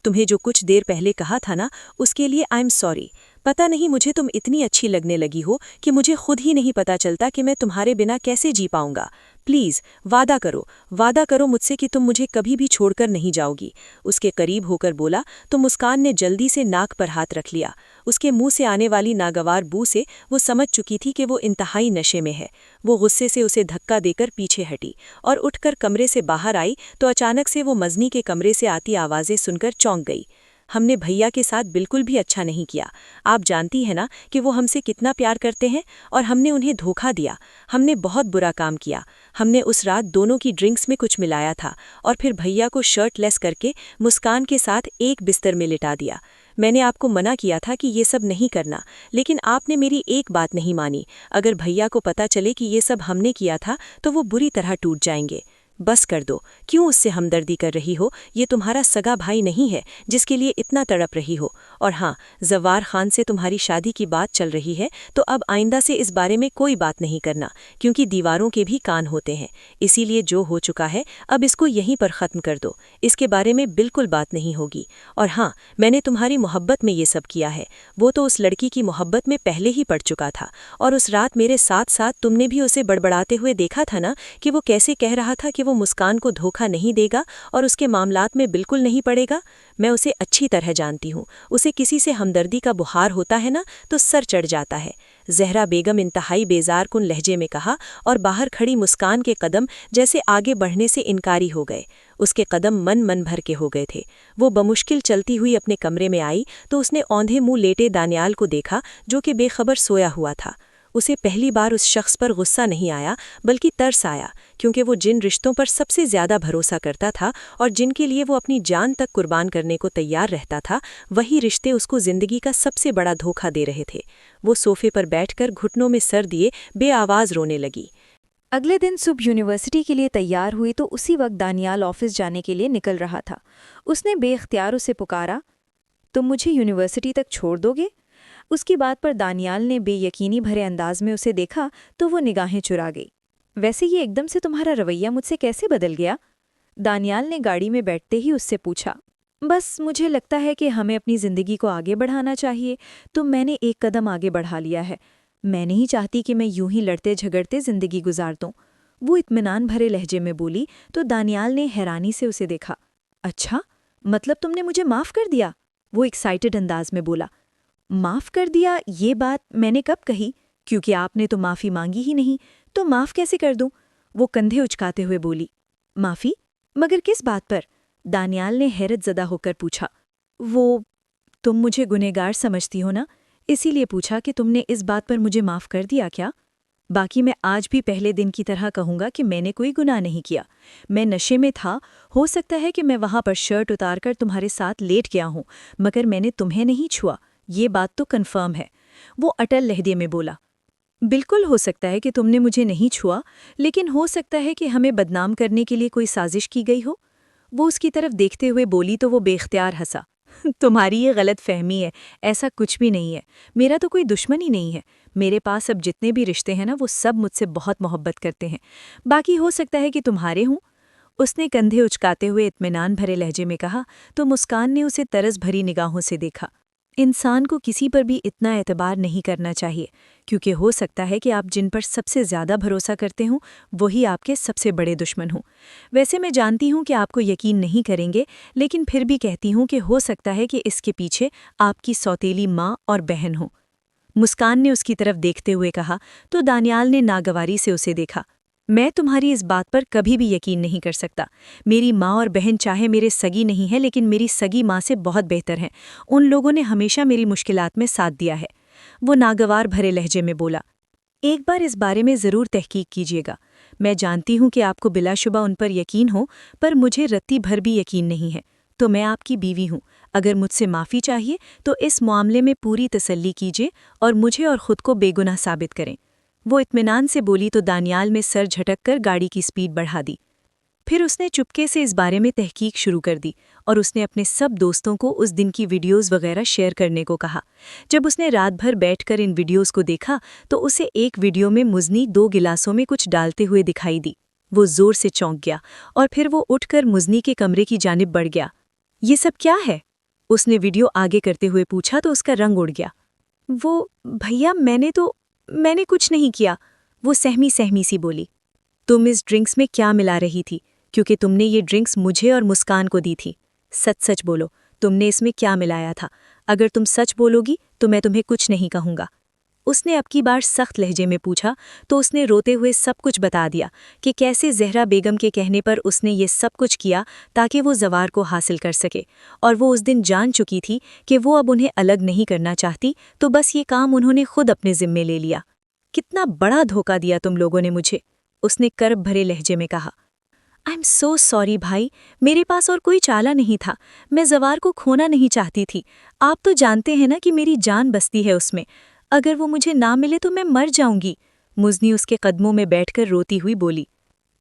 تمہیں جو کچھ دیر پہلے کہا تھا نا، اس کے لیے آئی ایم سوری۔ پتہ نہیں مجھے تم اتنی اچھی لگنے لگی ہو کہ مجھے خود ہی نہیں پتا چلتا کہ میں تمہارے بنا کیسے جی پاؤں گا۔ پلیز وعدہ کرو مجھ سے کہ تم مجھے کبھی بھی چھوڑ کر نہیں جاؤ گی۔ اس کے قریب ہو کر بولا تو مسکان نے جلدی سے ناک پر ہاتھ رکھ لیا۔ اس کے منہ سے آنے والی ناگوار بو سے وہ سمجھ چکی تھی کہ وہ انتہائی نشے میں ہے۔ وہ غصے سے اسے دھکا دے کر پیچھے ہٹی اور اٹھ کر کمرے سے باہر آئی تو اچانک سے وہ مزنی کے کمرے سے آتی آوازیں سن کر چونک گئی۔ ہم نے بھیا کے ساتھ بالکل بھی اچھا نہیں کیا۔ آپ جانتی ہیں نا کہ وہ ہم سے کتنا پیار کرتے ہیں، اور ہم نے انہیں دھوکہ دیا۔ ہم نے بہت برا کام کیا۔ ہم نے اس رات دونوں کی ڈرنکس میں کچھ ملایا تھا اور پھر بھیا کو شرٹ لیس کر کے مسکان کے ساتھ ایک بستر میں لٹا دیا۔ میں نے آپ کو منع کیا تھا کہ یہ سب نہیں کرنا، لیکن آپ نے میری ایک بات نہیں مانی۔ اگر بھیا کو پتہ چلے کہ یہ سب ہم نے کیا تھا تو وہ بری طرح ٹوٹ جائیں گے۔ بس کر دو، کیوں اس سے ہمدردی کر رہی ہو؟ یہ تمہارا سگا بھائی نہیں ہے جس کے لیے اتنا تڑپ رہی ہو۔ اور ہاں، زوار خان سے تمہاری شادی کی بات چل رہی ہے تو اب آئندہ سے اس بارے میں کوئی بات نہیں کرنا، کیونکہ دیواروں کے بھی کان ہوتے ہیں۔ اسی لیے جو ہو چکا ہے اب اس کو یہیں پر ختم کر دو، اس کے بارے میں بالکل بات نہیں ہوگی۔ اور ہاں، میں نے تمہاری محبت میں یہ سب کیا ہے، وہ تو اس لڑکی کی محبت میں پہلے ہی پڑ چکا تھا، اور اس رات میرے ساتھ ساتھ تم نے بھی اسے بڑبڑاتے ہوئے دیکھا تھا نا کہ وہ کیسے کہہ رہا تھا کہ وہ مسکان کو دھوکہ نہیں دے گا اور اس کے معاملات میں بالکل نہیں پڑے گا۔ میں اسے اچھی طرح جانتی ہوں، اسے کسی سے ہمدردی کا بخار ہوتا ہے نا تو سر چڑھ جاتا ہے۔ زہرا بیگم انتہائی بیزار کن لہجے میں کہا، اور باہر کھڑی مسکان کے قدم جیسے آگے بڑھنے سے انکاری ہو گئے۔ اس کے قدم من بھر کے ہو گئے تھے۔ وہ بمشکل چلتی ہوئی اپنے کمرے میں آئی تو اس نے اوندھے منہ لیٹے دانیال کو دیکھا جو کہ بے خبر سویا ہوا تھا۔ اسے پہلی بار اس شخص پر غصہ نہیں آیا بلکہ ترس آیا، کیونکہ وہ جن رشتوں پر سب سے زیادہ بھروسہ کرتا تھا اور جن کے لیے وہ اپنی جان تک قربان کرنے کو تیار رہتا تھا، وہی رشتے اس کو زندگی کا سب سے بڑا دھوکہ دے رہے تھے۔ وہ صوفے پر بیٹھ کر گھٹنوں میں سر دیے بے آواز رونے لگی۔ اگلے دن صبح یونیورسٹی کے لیے تیار ہوئی تو اسی وقت دانیال آفس جانے کے لیے نکل رہا تھا۔ اس نے بے اختیار اسے پکارا، تم مجھے یونیورسٹی تک چھوڑ دو گے؟ اس کی بات پر دانیال نے بے یقینی بھرے انداز میں اسے دیکھا تو وہ نگاہیں چرا گئی۔ ویسے یہ ایک دم سے تمہارا رویہ مجھ سے کیسے بدل گیا؟ دانیال نے گاڑی میں بیٹھتے ہی اس سے پوچھا۔ بس مجھے لگتا ہے کہ ہمیں اپنی زندگی کو آگے بڑھانا چاہیے، تو میں نے ایک قدم آگے بڑھا لیا ہے۔ میں نہیں چاہتی کہ میں یوں ہی لڑتے جھگڑتے زندگی گزار دوں۔ وہ اطمینان بھرے لہجے میں بولی تو دانیال نے حیرانی سے اسے دیکھا۔ اچھا، مطلب تم نے مجھے معاف کر دیا؟ وہ ایکسائٹڈ انداز میں بولا۔ معاف کر دیا یہ بات میں نے کب کہی؟ کیونکہ آپ نے تو معافی مانگی ہی نہیں، تو معاف کیسے کر دوں؟ وہ کندھے اچکاتے ہوئے بولی۔ معافی؟ مگر کس بات پر؟ دانیال نے حیرت زدہ ہو کر پوچھا۔ وہ تم مجھے گنہگار سمجھتی ہو نا، اسی لیے پوچھا کہ تم نے اس بات پر مجھے معاف کر دیا کیا؟ باقی میں آج بھی پہلے دن کی طرح کہوں گا کہ میں نے کوئی گناہ نہیں کیا۔ میں نشے میں تھا، ہو سکتا ہے کہ میں وہاں پر شرٹ اتار کر تمہارے ساتھ لیٹ گیا ہوں، مگر میں نے تمہیں نہیں چھوا، یہ بات تو کنفرم ہے۔ وہ اٹل لہجے میں بولا۔ بالکل ہو سکتا ہے کہ تم نے مجھے نہیں چھوا، لیکن ہو سکتا ہے کہ ہمیں بدنام کرنے کے لیے کوئی سازش کی گئی ہو۔ وہ اس کی طرف دیکھتے ہوئے بولی تو وہ بے اختیار ہنسا۔ تمہاری یہ غلط فہمی ہے، ایسا کچھ بھی نہیں ہے، میرا تو کوئی دشمن ہی نہیں ہے۔ میرے پاس اب جتنے بھی رشتے ہیں نا، وہ سب مجھ سے بہت محبت کرتے ہیں، باقی ہو سکتا ہے کہ تمہارے ہوں۔ اس نے کندھے اچکاتے ہوئے اطمینان بھرے لہجے میں کہا تو مسکان نے اسے طرز بھری نگاہوں سے دیکھا۔ انسان کو کسی پر بھی اتنا اعتبار نہیں کرنا چاہیے، کیونکہ ہو سکتا ہے کہ آپ جن پر سب سے زیادہ بھروسہ کرتے ہوں وہی آپ کے سب سے بڑے دشمن ہوں۔ ویسے میں جانتی ہوں کہ آپ کو یقین نہیں کریں گے، لیکن پھر بھی کہتی ہوں کہ ہو سکتا ہے کہ اس کے پیچھے آپ کی سوتیلی ماں اور بہن ہوں۔ مسکان نے اس کی طرف دیکھتے ہوئے کہا تو دانیال نے ناگواری سے اسے دیکھا۔ میں تمہاری اس بات پر کبھی بھی یقین نہیں کر سکتا۔ میری ماں اور بہن چاہے میرے سگی نہیں ہے، لیکن میری سگی ماں سے بہت بہتر ہیں۔ ان لوگوں نے ہمیشہ میری مشکلات میں ساتھ دیا ہے۔ وہ ناگوار بھرے لہجے میں بولا۔ ایک بار اس بارے میں ضرور تحقیق کیجیے گا۔ میں جانتی ہوں کہ آپ کو بلا شبہ ان پر یقین ہو، پر مجھے رتی بھر بھی یقین نہیں ہے۔ تو میں آپ کی بیوی ہوں، اگر مجھ سے معافی چاہیے تو اس معاملے میں پوری تسلی کیجیے اور مجھے اور خود کو بے گناہ ثابت کریں۔ وہ اطمینان سے بولی تو دانیال میں سر جھٹک کر گاڑی کی سپیڈ بڑھا دی۔ پھر اس نے چپکے سے اس بارے میں تحقیق شروع کر دی اور اس نے اپنے سب دوستوں کو اس دن کی ویڈیوز وغیرہ شیئر کرنے کو کہا۔ جب اس نے رات بھر بیٹھ کر ان ویڈیوز کو دیکھا تو اسے ایک ویڈیو میں مزنی 2 گلاسوں میں کچھ ڈالتے ہوئے دکھائی دی۔ وہ زور سے چونک گیا اور پھر وہ اٹھ کر مزنی کے کمرے کی جانب بڑھ گیا۔ یہ سب کیا ہے؟ اس نے ویڈیو آگے کرتے ہوئے پوچھا تو اس کا رنگ اڑ گیا۔ وہ بھیا میں نے کچھ نہیں کیا، وہ سہمی سی بولی۔ تم اس ڈرنکس میں کیا ملا رہی تھی؟ کیونکہ تم نے یہ ڈرنکس مجھے اور مسکان کو دی تھی۔ سچ بولو، تم نے اس میں کیا ملایا تھا؟ اگر تم سچ بولو گی تو میں تمہیں کچھ نہیں کہوں گا۔ اس نے اب کی بار سخت لہجے میں پوچھا تو اس نے روتے ہوئے سب کچھ بتا دیا کہ کیسے زہرا بیگم کے کہنے پر اس نے یہ سب کچھ کیا تاکہ وہ زوار کو حاصل کر سکے، اور وہ اس دن جان چکی تھی کہ وہ اب انہیں الگ نہیں کرنا چاہتی، تو بس یہ کام انہوں نے خود اپنے ذمے لے لیا۔ کتنا بڑا دھوکہ دیا تم لوگوں نے مجھے، اس نے کرب بھرے لہجے میں کہا۔ آئی ایم سو سوری بھائی، میرے پاس اور کوئی چالہ نہیں تھا، میں زوار کو کھونا نہیں چاہتی تھی۔ آپ تو جانتے ہیں نا کہ میری جان بستی ہے اس میں، اگر وہ مجھے نہ ملے تو میں مر جاؤں گی۔ مزنی اس کے قدموں میں بیٹھ کر روتی ہوئی بولی۔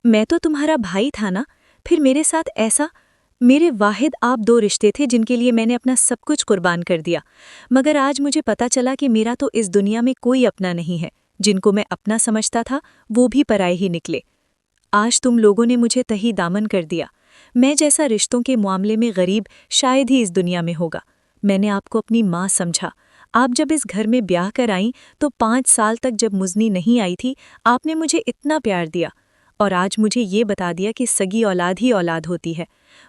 میں تو تمہارا بھائی تھا نا، پھر میرے ساتھ ایسا؟ میرے واحد آپ 2 رشتے تھے جن کے لیے میں نے اپنا سب کچھ قربان کر دیا، مگر آج مجھے پتا چلا کہ میرا تو اس دنیا میں کوئی اپنا نہیں ہے، جن کو میں اپنا سمجھتا تھا وہ بھی پرائے ہی نکلے۔ آج تم لوگوں نے مجھے تہی دامن کر دیا۔ میں جیسا رشتوں کے معاملے میں غریب شاید ہی اس دنیا میں ہوگا۔ میں نے آپ کو اپنی ماں سمجھا۔ آپ جب اس گھر میں بیاہ کر آئیں تو 5 سال تک جب مزنی نہیں آئی تھی، آپ نے مجھے اتنا پیار دیا، اور آج مجھے یہ بتا دیا کہ سگی اولاد ہی اولاد ہوتی ہے۔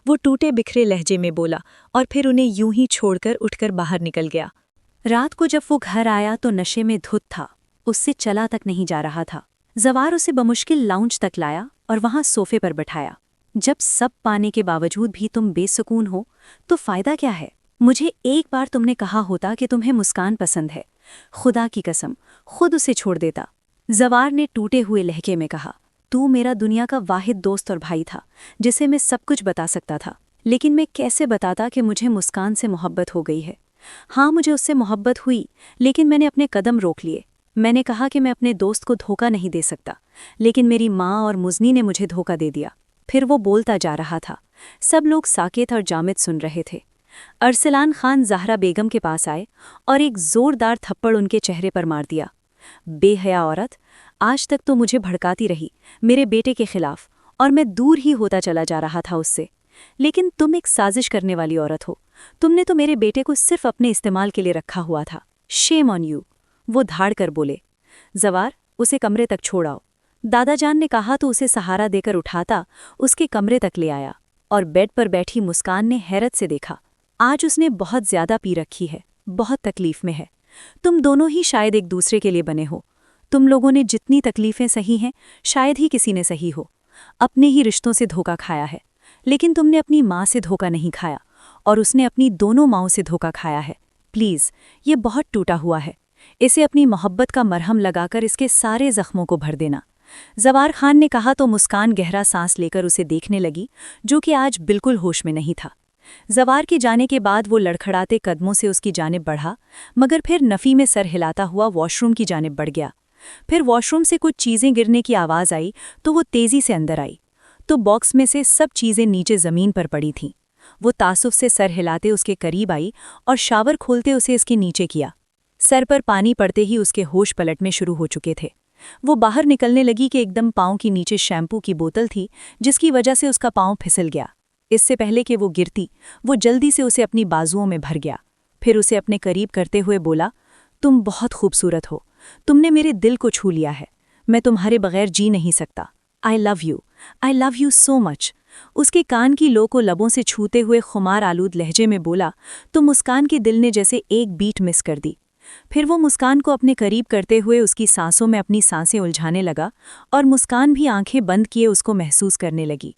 وہ ٹوٹے بکھرے لہجے میں بولا اور پھر انہیں یوں ہی چھوڑ کر اٹھ کر باہر نکل گیا۔ رات کو جب وہ گھر آیا تو نشے میں دھت تھا، اس سے چلا تک نہیں جا رہا تھا۔ زوار اسے بمشکل لاؤنج تک لایا اور وہاں صوفے پر بٹھایا۔ جب سب پانے کے باوجود بھی تم بے سکون ہو تو فائدہ کیا ہے؟ مجھے ایک بار تم نے کہا ہوتا کہ تمہیں مسکان پسند ہے، خدا کی قسم خود اسے چھوڑ دیتا۔ زوار نے ٹوٹے ہوئے لہجے میں کہا۔ تو میرا دنیا کا واحد دوست اور بھائی تھا جسے میں سب کچھ بتا سکتا تھا، لیکن میں کیسے بتاتا کہ مجھے مسکان سے محبت ہو گئی ہے؟ ہاں مجھے اس سے محبت ہوئی، لیکن میں نے اپنے قدم روک لیے۔ میں نے کہا کہ میں اپنے دوست کو دھوکہ نہیں دے سکتا، لیکن میری ماں اور مزنی نے مجھے دھوکہ دے دیا۔ پھر وہ بولتا جا رہا تھا۔ سب لوگ ساکت اور جامد سن رہے تھے۔ ارسلان خان زہرا بیگم کے پاس آئے اور ایک زوردار تھپڑ ان کے چہرے پر مار دیا۔ بے حیا عورت، آج تک تو مجھے بھڑکاتی رہی میرے بیٹے کے خلاف، اور میں دور ہی ہوتا چلا جا رہا تھا اس سے، لیکن تم ایک سازش کرنے والی عورت ہو۔ تم نے تو میرے بیٹے کو صرف اپنے استعمال کے لیے رکھا ہوا تھا۔ شیم آن یو، وہ دھاڑ کر بولے۔ زوار، اسے کمرے تک چھوڑاؤ۔ دادا جان نے کہا تو اسے سہارا دے کر اٹھاتا اس کے کمرے تک لے آیا، اور بیڈ پر بیٹھی مسکان نے حیرت سے دیکھا۔ آج اس نے بہت زیادہ پی رکھی ہے، بہت تکلیف میں ہے۔ تم دونوں ہی شاید ایک دوسرے کے لیے بنے ہو۔ تم لوگوں نے جتنی تکلیفیں سہی ہیں شاید ہی کسی نے سہی ہو۔ اپنے ہی رشتوں سے دھوکہ کھایا ہے، لیکن تم نے اپنی ماں سے دھوکہ نہیں کھایا، اور اس نے اپنی دونوں ماؤں سے دھوکہ کھایا ہے۔ پلیز، یہ بہت ٹوٹا ہوا ہے، اسے اپنی محبت کا مرہم لگا کر اس کے سارے زخموں کو بھر دینا۔ زوار خان نے کہا تو مسکان گہرا سانس لے کر اسے دیکھنے لگی، جو کہ آج بالکل ہوش میں نہیں تھا۔ زوار کے جانے کے بعد وہ لڑکھڑاتے قدموں سے اس کی جانب بڑھا، مگر پھر نفی میں سر ہلاتا ہوا واش روم کی جانب بڑھ گیا۔ پھر واش روم سے کچھ چیزیں گرنے کی آواز آئی تو وہ تیزی سے اندر آئی، تو باکس میں سے سب چیزیں نیچے زمین پر پڑی تھیں۔ وہ تعصب سے سر ہلاتے اس کے قریب آئی اور شاور کھولتے اسے اس کے نیچے کیا۔ سر پر پانی پڑتے ہی اس کے ہوش پلٹنے شروع ہو چکے تھے۔ وہ باہر نکلنے لگی کہ ایک دم پاؤں کی نیچے شیمپو کی بوتل تھی، جس کی وجہ سے اس کا پاؤں پھسل گیا۔ اس سے پہلے کہ وہ گرتی، وہ جلدی سے اسے اپنی بازوؤں میں بھر گیا۔ پھر اسے اپنے قریب کرتے ہوئے بولا، تم بہت خوبصورت ہو، تم نے میرے دل کو چھو لیا ہے، میں تمہارے بغیر جی نہیں سکتا۔ آئی لو یو سو مچ۔ اس کے کان کی لو کو لبوں سے چھوتے ہوئے خمار آلود لہجے میں بولا تو مسکان کے دل نے جیسے ایک بیٹ مس کر دی۔ پھر وہ مسکان کو اپنے قریب کرتے ہوئے اس کی سانسوں میں اپنی سانسیں الجھانے لگا، اور مسکان بھی آنکھیں بند کیے اس کو محسوس کرنے لگی۔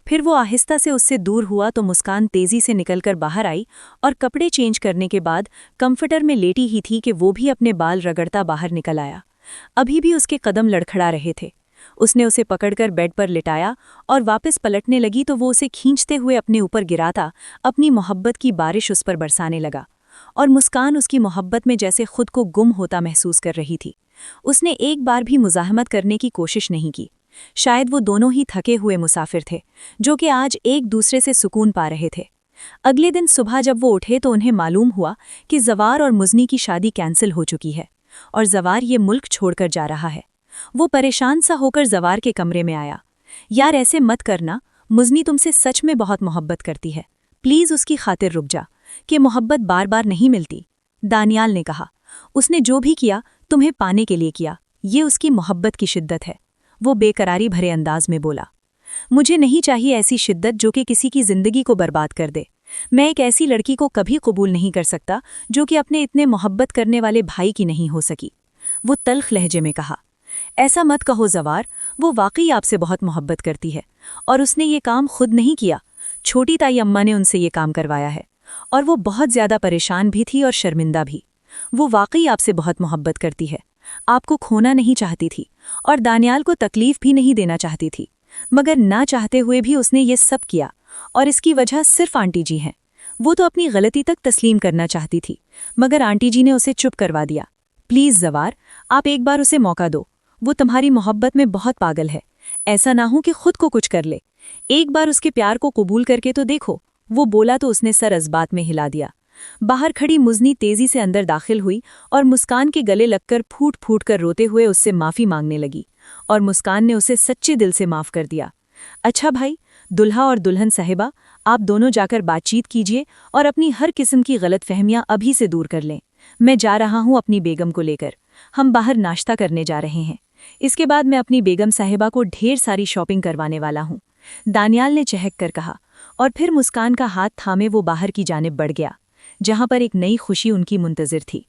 پھر وہ آہستہ سے اس سے دور ہوا تو مسکان تیزی سے نکل کر باہر آئی، اور کپڑے چینج کرنے کے بعد کمفرٹر میں لیٹی ہی تھی کہ وہ بھی اپنے بال رگڑتا باہر نکل آیا۔ ابھی بھی اس کے قدم لڑکھڑا رہے تھے۔ اس نے اسے پکڑ کر بیڈ پر لٹایا اور واپس پلٹنے لگی تو وہ اسے کھینچتے ہوئے اپنے اوپر گراتا اپنی محبت کی بارش اس پر برسانے لگا، اور مسکان اس کی محبت میں جیسے خود کو گم ہوتا محسوس کر رہی تھی۔ اس نے ایک بار بھی مزاحمت کرنے کی کوشش نہیں کی۔ شاید وہ دونوں ہی تھکے ہوئے مسافر تھے، جو کہ آج ایک دوسرے سے سکون پا رہے تھے۔ اگلے دن صبح جب وہ اٹھے تو انہیں معلوم ہوا کہ زوار اور مزنی کی شادی کینسل ہو چکی ہے، اور زوار یہ ملک چھوڑ کر جا رہا ہے۔ وہ پریشان سا ہو کر زوار کے کمرے میں آیا۔ یار ایسے مت کرنا، مزنی تم سے سچ میں بہت محبت کرتی ہے، پلیز اس کی خاطر رک جا، کہ محبت بار بار نہیں ملتی۔ دانیال نے کہا، اس نے جو بھی کیا تمہیں پانے کے لیے کیا، یہ اس کی محبت کی شدت ہے۔ وہ بے قراری بھرے انداز میں بولا، مجھے نہیں چاہیے ایسی شدت جو کہ کسی کی زندگی کو برباد کر دے۔ میں ایک ایسی لڑکی کو کبھی قبول نہیں کر سکتا جو کہ اپنے اتنے محبت کرنے والے بھائی کی نہیں ہو سکی۔ وہ تلخ لہجے میں کہا، ایسا مت کہو زوار، وہ واقعی آپ سے بہت محبت کرتی ہے، اور اس نے یہ کام خود نہیں کیا، چھوٹی تائی اماں نے ان سے یہ کام کروایا ہے، اور وہ بہت زیادہ پریشان بھی تھی اور شرمندہ بھی۔ وہ واقعی آپ سے بہت محبت کرتی ہے، آپ کو کھونا نہیں چاہتی تھی، اور دانیال کو تکلیف بھی نہیں دینا چاہتی تھی، مگر نہ چاہتے ہوئے بھی اس نے یہ سب کیا، اور اس کی وجہ صرف آنٹی جی ہیں۔ وہ تو اپنی غلطی تک تسلیم کرنا چاہتی تھی، مگر آنٹی جی نے اسے چپ کروا دیا۔ پلیز زوار، آپ ایک بار اسے موقع دو، وہ تمہاری محبت میں بہت پاگل ہے، ایسا نہ ہو کہ خود کو کچھ کر لے۔ ایک بار اس کے پیار کو قبول کر کے تو دیکھو۔ وہ بولا تو اس نے سر ازبات میں ہلا دیا۔ باہر کھڑی مزنی تیزی سے اندر داخل ہوئی اور مسکان کے گلے لگ کر پھوٹ پھوٹ کر روتے ہوئے اس سے معافی مانگنے لگی، اور مسکان نے اسے سچے دل سے معاف کر دیا۔ اچھا بھائی، دلہا اور دلہن صاحبہ، آپ دونوں جا کر بات چیت کیجیے اور اپنی ہر قسم کی غلط فہمیاں ابھی سے دور کر لیں۔ میں جا رہا ہوں اپنی بیگم کو لے کر، ہم باہر ناشتہ کرنے جا رہے ہیں۔ اس کے بعد میں اپنی بیگم صاحبہ کو ڈھیر ساری شاپنگ کروانے والا ہوں، دانیال نے چہک کر کہا، اور پھر مسکان کا ہاتھ تھامے وہ باہر کی جانب بڑھ گیا، جہاں پر ایک نئی خوشی ان کی منتظر تھی۔